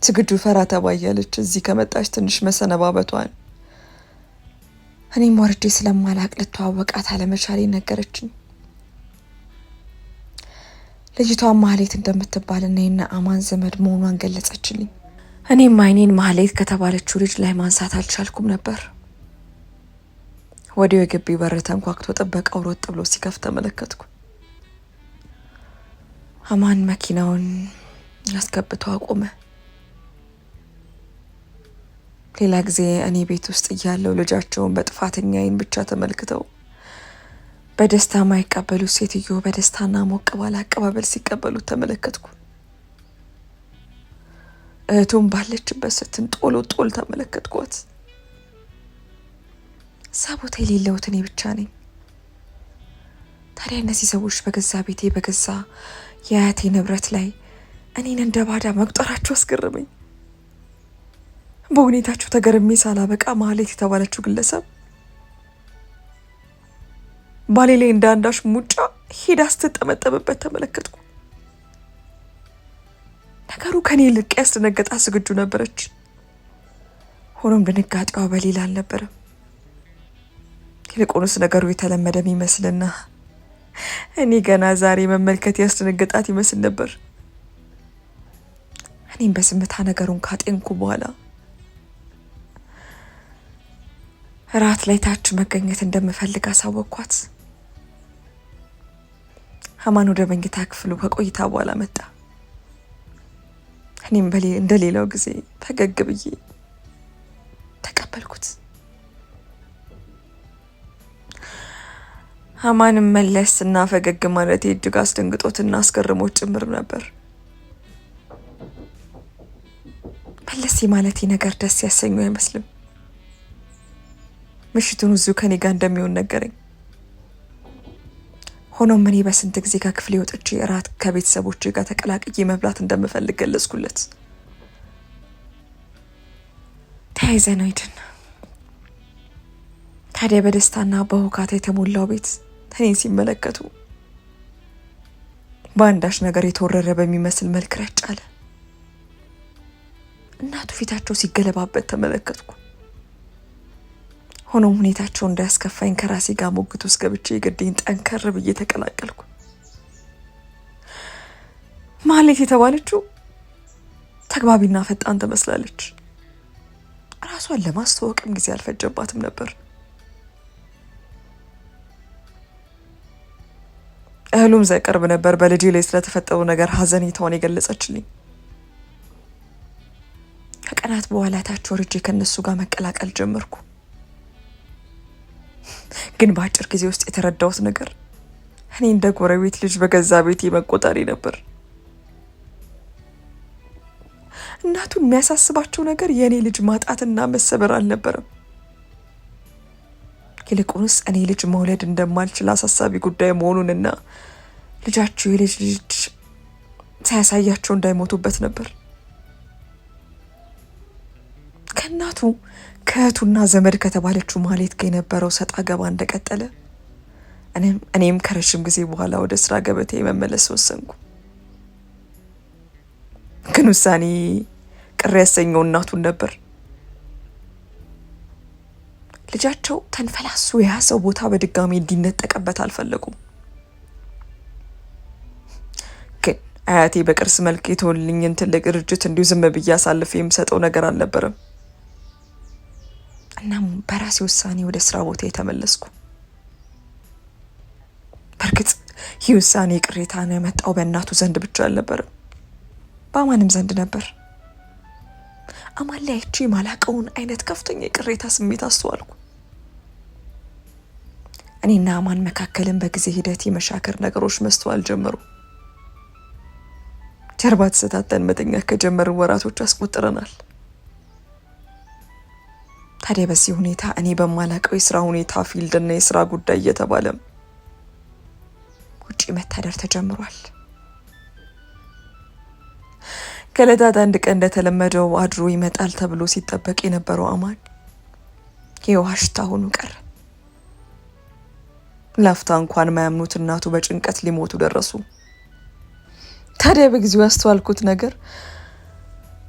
ዝግጁ ፈራ ተባያለች። እዚህ ከመጣች ትንሽ መሰነባበቷን እኔም ወርጄ ስለማላቅ ልተዋወቃት አለመቻሌ ነገረችኝ። ልጅቷን ማህሌት እንደምትባልና የነ አማን ዘመድ መሆኗን ገለጸችልኝ። እኔም አይኔን ማህሌት ከተባለችው ልጅ ላይ ማንሳት አልቻልኩም ነበር። ወዲያው የግቢ በር ተንኳክቶ ጥበቃው ሮጥ ብሎ ሲከፍት ተመለከትኩ። አማን መኪናውን አስገብቶ አቆመ። ሌላ ጊዜ እኔ ቤት ውስጥ እያለው ልጃቸውን በጥፋተኛ አይን ብቻ ተመልክተው በደስታ ማይቀበሉት ሴትዮ በደስታና ሞቅ ባለ አቀባበል ሲቀበሉት ተመለከትኩ። እህቱም ባለችበት ስትንጦል ተመለከትኳት። ሳቦታ የሌለሁት እኔ ብቻ ነኝ። ታዲያ እነዚህ ሰዎች በገዛ ቤቴ በገዛ የአያቴ ንብረት ላይ እኔን እንደ ባዳ መቁጠራቸው አስገረመኝ። በሁኔታቸው ተገርሜ ሳላበቃ ማህሌት የተባለችው ግለሰብ ባሌ ላይ እንደ አንዳች ሙጫ ሄዳ ስትጠመጠምበት ተመለከትኩ። ነገሩ ከኔ ልቅ ያስደነገጣት ዝግጁ ነበረች። ሆኖም ድንጋጤዋ በሌላ አልነበረም። ይልቁንስ ነገሩ የተለመደ የሚመስልና እኔ ገና ዛሬ መመልከት ያስደነገጣት ይመስል ነበር። እኔም በዝምታ ነገሩን ካጤንኩ በኋላ ራት ላይ ታች መገኘት እንደምፈልግ አሳወቅኳት። አማን ወደ መኝታ ክፍሉ ከቆይታ በኋላ መጣ። እኔም እንደሌላው ጊዜ ፈገግ ብዬ ተቀበልኩት። አማንም መለስ እና ፈገግ ማለት እጅግ አስደንግጦትና አስገርሞት ጭምር ነበር። መለስ ማለቴ ነገር ደስ ያሰኘው አይመስልም። ምሽቱን እዚሁ ከኔ ጋር እንደሚሆን ነገረኝ። ሆኖም እኔ በስንት ጊዜ ከክፍሌ ወጥቼ እራት ከቤተሰቦቼ ጋር ተቀላቅዬ መብላት እንደምፈልግ ገለጽኩለት። ተያይዘን ሄድን። ታዲያ በደስታና በሁካታ የተሞላው ቤት እኔን ሲመለከቱ በአንዳች ነገር የተወረረ በሚመስል መልክ ረጭ አለ። እናቱ ፊታቸው ሲገለባበት ተመለከትኩ። ሆኖም ሁኔታቸው እንዳያስከፋኝ ከራሴ ጋር ሞግት ውስጥ ገብቼ የግዴን ጠንከር ብዬ ተቀላቀልኩ። ማህሌት የተባለችው ተግባቢና ፈጣን ትመስላለች። ራሷን ለማስተዋወቅም ጊዜ አልፈጀባትም ነበር። እህሉም ዘቅርብ ነበር። በልጄ ላይ ስለተፈጠሩ ነገር ሀዘኔታዋን የገለጸችልኝ። ከቀናት በኋላ ታች ወርጄ ከነሱ ጋር መቀላቀል ጀመርኩ። ግን በአጭር ጊዜ ውስጥ የተረዳሁት ነገር እኔ እንደ ጎረቤት ልጅ በገዛ ቤቴ መቆጠሬ ነበር። እናቱን የሚያሳስባቸው ነገር የእኔ ልጅ ማጣትና መሰበር አልነበረም። ይልቁንስ እኔ ልጅ መውለድ እንደማልችል አሳሳቢ ጉዳይ መሆኑንና ልጃቸው የልጅ ልጅ ሳያሳያቸው እንዳይሞቱበት ነበር። ከእናቱ ከእህቱና ዘመድ ከተባለችው ማህሌት ጋር የነበረው ሰጣ ገባ እንደቀጠለ እኔም ከረጅም ጊዜ በኋላ ወደ ስራ ገበቴ መመለስ ወሰንኩ። ግን ውሳኔ ቅር ያሰኘው እናቱን ነበር። ልጃቸው ተንፈላሱ የያዘው ቦታ በድጋሚ እንዲነጠቀበት አልፈለጉም። ግን አያቴ በቅርስ መልክ የተወልኝን ትልቅ ድርጅት እንዲሁ ዝም ብዬ አሳልፌ የምሰጠው ነገር አልነበረም። እናም በራሴ ውሳኔ ወደ ስራ ቦታ የተመለስኩ። በእርግጥ ይህ ውሳኔ ቅሬታ ነው የመጣው በእናቱ ዘንድ ብቻ አልነበረም፣ በአማንም ዘንድ ነበር። አማን ላይ አይቼ ማላቀውን አይነት ከፍተኛ የቅሬታ ስሜት አስተዋልኩ። እኔና አማን መካከልን በጊዜ ሂደት የመሻከር ነገሮች መስተዋል ጀመሩ። ጀርባ ተሰታተን መተኛት ከጀመርን ወራቶች አስቆጥረናል። ታዲያ በዚህ ሁኔታ እኔ በማላቀው የስራ ሁኔታ ፊልድና የስራ ጉዳይ እየተባለ ውጪ መታደር ተጀምሯል። ከዕለታት አንድ ቀን እንደተለመደው አድሮ ይመጣል ተብሎ ሲጠበቅ የነበረው አማን የውሃ ሽታ ሆኖ ቀረ። ላፍታ እንኳን ማያምኑት እናቱ በጭንቀት ሊሞቱ ደረሱ። ታዲያ በጊዜው ያስተዋልኩት ነገር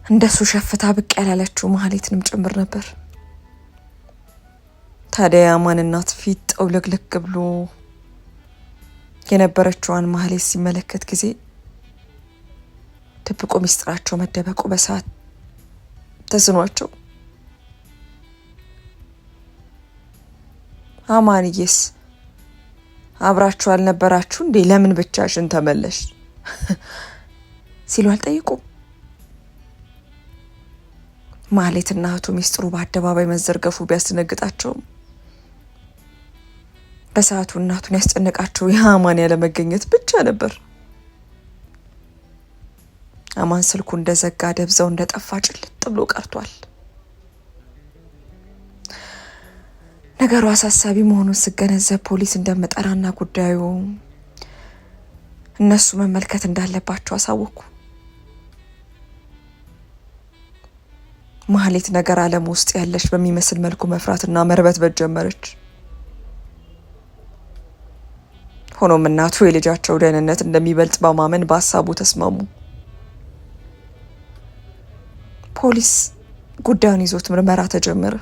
እንደሱ ሸፍታ ብቅ ያላለችው ማህሌትንም ጭምር ነበር። ታዲያ የአማን እናት ፊት ጠውለግለግ ብሎ የነበረችዋን ማህሌት ሲመለከት ጊዜ ድብቁ ሚስጥራቸው መደበቁ በሰዓት ተስኗቸው አማንዬስ አብራችሁ አልነበራችሁ እንዴ? ለምን ብቻሽን ተመለሽ ሲሉ አልጠይቁም። ማህሌትና እህቱ ሚስጥሩ በአደባባይ መዘርገፉ ቢያስደነግጣቸውም በሰዓቱ እናቱን ያስጨነቃቸው የአማን ያለመገኘት ብቻ ነበር። አማን ስልኩ እንደዘጋ ደብዛው እንደጠፋ ጭልጥ ብሎ ቀርቷል። ነገሩ አሳሳቢ መሆኑን ስገነዘብ ፖሊስ እንደምጠራና ጉዳዩ እነሱ መመልከት እንዳለባቸው አሳወኩ። ማህሌት ነገር ዓለም ውስጥ ያለች በሚመስል መልኩ መፍራትና መርበትበት ጀመረች። ሆኖም እናቱ የልጃቸው ደህንነት እንደሚበልጥ በማመን በሀሳቡ ተስማሙ። ፖሊስ ጉዳዩን ይዞት ምርመራ ተጀመረ።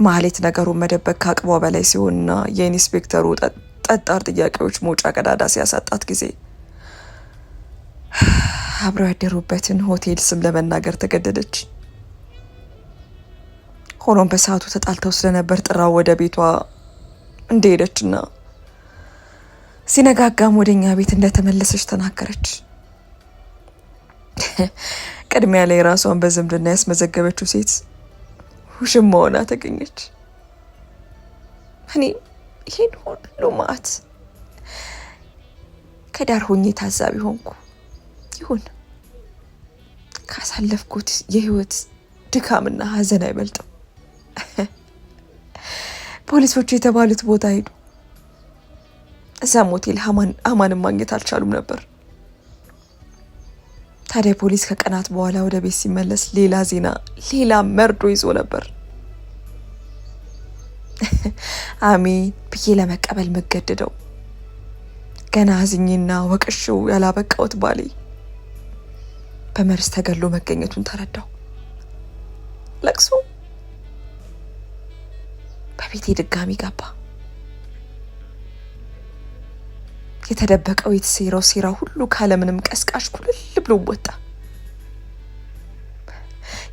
ማህሌት ነገሩን መደበቅ ከአቅሟ በላይ ሲሆንና የኢንስፔክተሩ ጠጣር ጥያቄዎች መውጫ ቀዳዳ ሲያሳጣት ጊዜ አብረው ያደሩበትን ሆቴል ስም ለመናገር ተገደደች። ሆኖም በሰዓቱ ተጣልተው ስለነበር ጥራው ወደ ቤቷ እንደሄደችና ሲነጋጋም ወደኛ ቤት እንደተመለሰች ተናገረች። ቅድሚያ ላይ ራሷን በዝምድና ያስመዘገበችው ሴት ውሽማ ሆና ተገኘች። እኔ ይሄን ሁሉ ማት ከዳር ሆኜ ታዛቢ ሆንኩ። ይሁን ካሳለፍኩት የህይወት ድካምና ሀዘን አይበልጥም። ፖሊሶቹ የተባሉት ቦታ ሄዱ። እዛም ሆቴል አማንን ማግኘት አልቻሉም ነበር። ታዲያ ፖሊስ ከቀናት በኋላ ወደ ቤት ሲመለስ ሌላ ዜና፣ ሌላ መርዶ ይዞ ነበር። አሜን ብዬ ለመቀበል መገደደው ገና አዝኜና ወቅሼው ያላበቃሁት ባሌ በመርዝ ተገሎ መገኘቱን ተረዳው። ለቅሶ በቤቴ ድጋሚ ገባ። የተደበቀው የተሴረው ሴራ ሁሉ ካለምንም ቀስቃሽ ኩልል ብሎ ወጣ።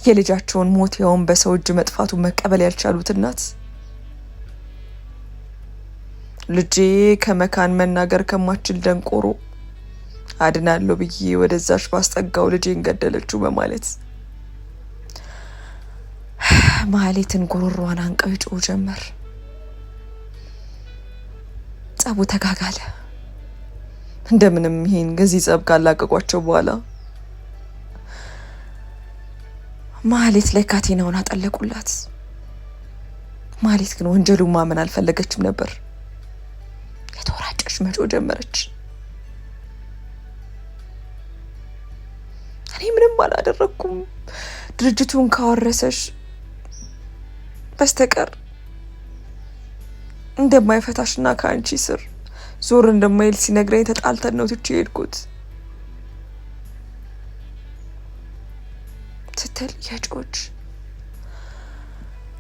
የልጃቸውን ሞት ያውን በሰው እጅ መጥፋቱ መቀበል ያልቻሉት እናት ልጄ ከመካን መናገር ከማችል ደንቆሮ አድናለሁ ብዬ ወደዛሽ ባስጠጋው ልጄን ገደለችው በማለት ማህሌትን ጉሮሯን አንቀው ይጮሁ ጀመር። ጸቡ ተጋጋለ። እንደምንም ይሄን ገዚህ ጸብ ካላቀቋቸው በኋላ ማህሌት ላይ ካቴናውን አጠለቁላት። ማህሌት ግን ወንጀሉን ማመን አልፈለገችም ነበር። የተወራጨች መጮህ ጀመረች። እኔ ምንም አላደረኩም ድርጅቱን ካወረሰሽ በስተቀር እንደማይፈታሽና ከአንቺ ስር ዞር እንደማይል ሲነግረኝ ተጣልተን ነው ትቼ ሄድኩት ስትል የጮች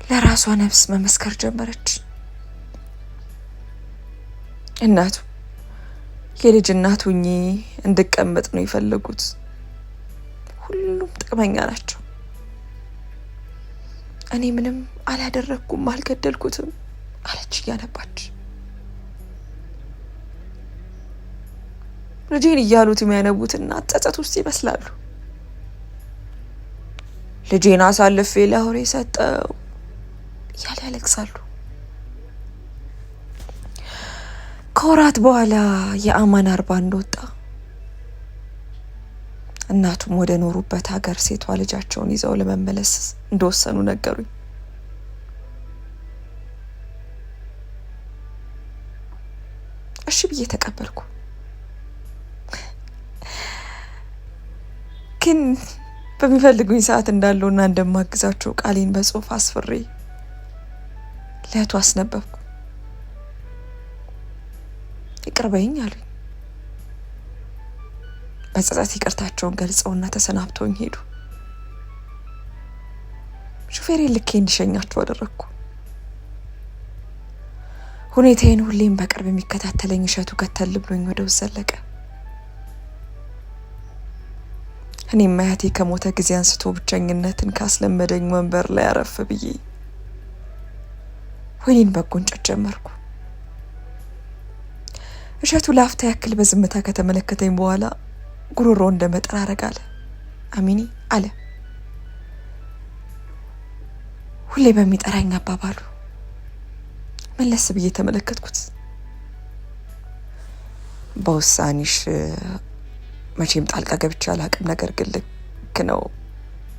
ለራሷ ነፍስ መመስከር ጀመረች። እናቱ የልጅ እናት ሆኜ እንድቀመጥ ነው የፈለጉት። ሁሉም ጥቅመኛ ናቸው። እኔ ምንም አላደረኩም፣ አልገደልኩትም አለች እያነባች። ልጄን እያሉት የሚያነቡት እናት ጸጸት ውስጥ ይመስላሉ። ልጄን አሳልፌ ለአውሬ ሰጠው እያለ ያለቅሳሉ። ከወራት በኋላ የአማን አርባ እንደወጣ እናቱም ወደ ኖሩበት ሀገር ሴቷ ልጃቸውን ይዘው ለመመለስ እንደወሰኑ ነገሩኝ። እሺ ብዬ ተቀበልኩ። ግን በሚፈልጉኝ ሰዓት እንዳለውና እንደማግዛቸው ቃሌን በጽሁፍ አስፍሬ ለእህቱ አስነበብኩ። ይቅር በይኝ አሉኝ። በጸጸት ይቅርታቸውን ገልጸውና ተሰናብተውኝ ሄዱ። ሹፌሬን ልኬ እንዲሸኛቸው አደረግኩ። ሁኔታዬን ሁሌም በቅርብ የሚከታተለኝ እሸቱ ከተል ብሎኝ ወደ ውስጥ ዘለቀ። እኔም አያቴ ከሞተ ጊዜ አንስቶ ብቸኝነትን ካስለመደኝ ወንበር ላይ አረፍ ብዬ ወይኔን በጎንጨት ጀመርኩ። እሸቱ ለአፍታ ያክል በዝምታ ከተመለከተኝ በኋላ ጉሮሮ እንደመጠራረግ አለ። አሚኒ አለ ሁሌ በሚጠራኝ አባባሉ። መለስ ብዬ ተመለከትኩት። በውሳኔሽ መቼም ጣልቃ ገብቼ አላቅም፣ ነገር ግን ልክ ነው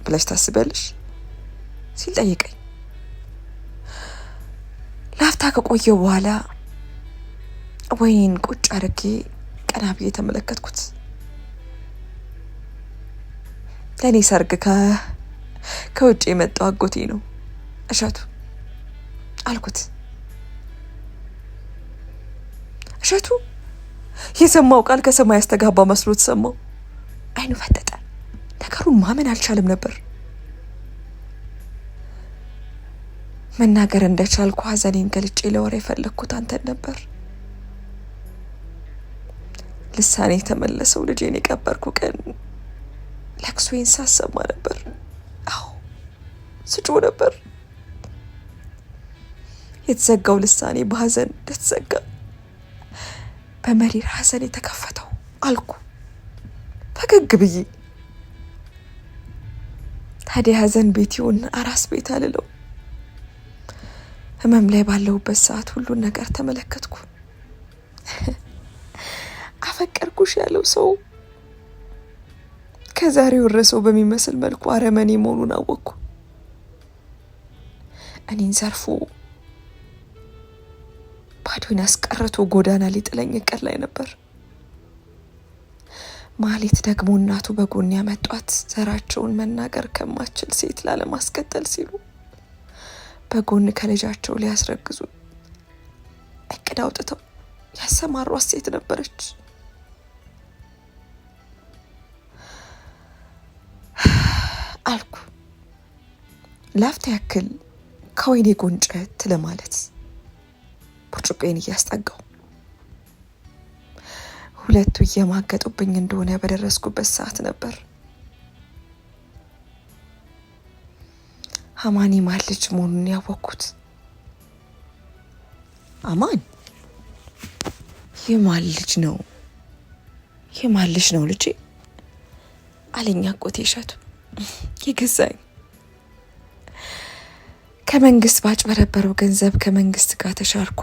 ብለሽ ታስቢያለሽ ሲል ጠየቀኝ። ለአፍታ ከቆየው በኋላ ወይኔን ቁጭ አድርጌ ቀና ብዬ ተመለከትኩት። ለእኔ ሰርግ ከውጭ የመጣው አጎቴ ነው እሸቱ አልኩት። እሸቱ የሰማው ቃል ከሰማይ ያስተጋባ መስሎት ሰማው። አይኑ ፈጠጠ። ነገሩን ማመን አልቻለም ነበር። መናገር እንደቻልኩ ሐዘኔን ገልጬ ለወሬ የፈለግኩት አንተን ነበር። ልሳኔ የተመለሰው ልጄን የቀበርኩ ቀን ለቅሶዬን ሳሰማ ነበር። አዎ ስጮህ ነበር። የተዘጋው ልሳኔ በሐዘን እንደተዘጋ በመሪር ሐዘን የተከፈተው አልኩ ፈገግ ብዬ። ታዲያ ሐዘን ቤት ይሁን አራስ ቤት አልለው። ህመም ላይ ባለሁበት ሰዓት ሁሉን ነገር ተመለከትኩ። አፈቀርኩሽ ያለው ሰው ከዛሬው ረሰው በሚመስል መልኩ አረመኔ መሆኑን አወቅኩ። እኔን ዘርፎ ባዶን አስቀርቶ ጎዳና ሊጥለኝ እቅድ ላይ ነበር። ማህሌት ደግሞ እናቱ በጎን ያመጧት ዘራቸውን መናገር ከማችል ሴት ላለማስከተል ሲሉ በጎን ከልጃቸው ሊያስረግዙ እቅድ አውጥተው ያሰማሯት ሴት ነበረች። አልኩ ላፍታ ያክል ከወይኔ ጎንጨት ለማለት ብርጭቆዬን እያስጠጋው። ሁለቱ እየማገጡብኝ እንደሆነ በደረስኩበት ሰዓት ነበር አማን የማን ልጅ መሆኑን ያወቅኩት። አማን የማን ልጅ ነው? የማን ልጅ ነው ልጄ አለኝ አጎቴ እሸቱ ይገዛኝ። ከመንግስት ባጭበረበረው ገንዘብ ከመንግስት ጋር ተሻርኮ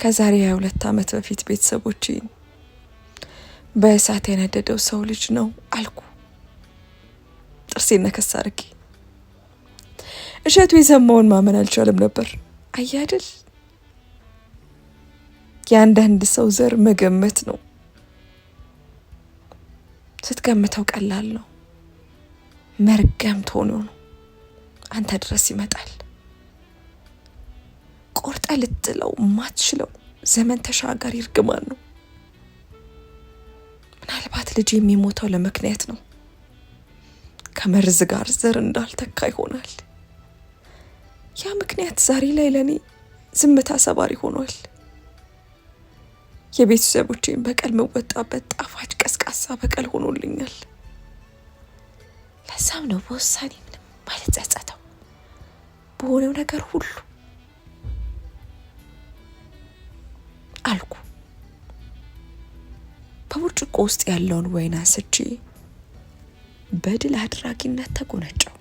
ከዛሬ 22 ዓመት በፊት ቤተሰቦቼን በእሳት ያነደደው ሰው ልጅ ነው አልኩ ጥርሴን ነከስ አድርጌ። እሸቱ የሰማውን ማመን አልቻለም ነበር። አያድል የአንዳንድ ሰው ዘር መገመት ነው። ስትገምተው ቀላል ነው፣ መርገምት ሆኖ ነው አንተ ድረስ ይመጣል። ቆርጠ ልትለው ማትችለው ዘመን ተሻጋሪ እርግማን ነው። ምናልባት ልጅ የሚሞተው ለምክንያት ነው። ከመርዝ ጋር ዘር እንዳልተካ ይሆናል። ያ ምክንያት ዛሬ ላይ ለኔ ዝምታ ሰባሪ ሆኗል። የቤተሰቦቼን በቀል መወጣበት ጣፋጭ ቀስቃሳ በቀል ሆኖልኛል። ለዛም ነው በውሳኔ ምንም ማለት ጸጸተው በሆነው ነገር ሁሉ አልኩ። በብርጭቆ ውስጥ ያለውን ወይን አንስቼ በድል አድራጊነት ተጎነጨው።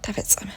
ተፈጸመ።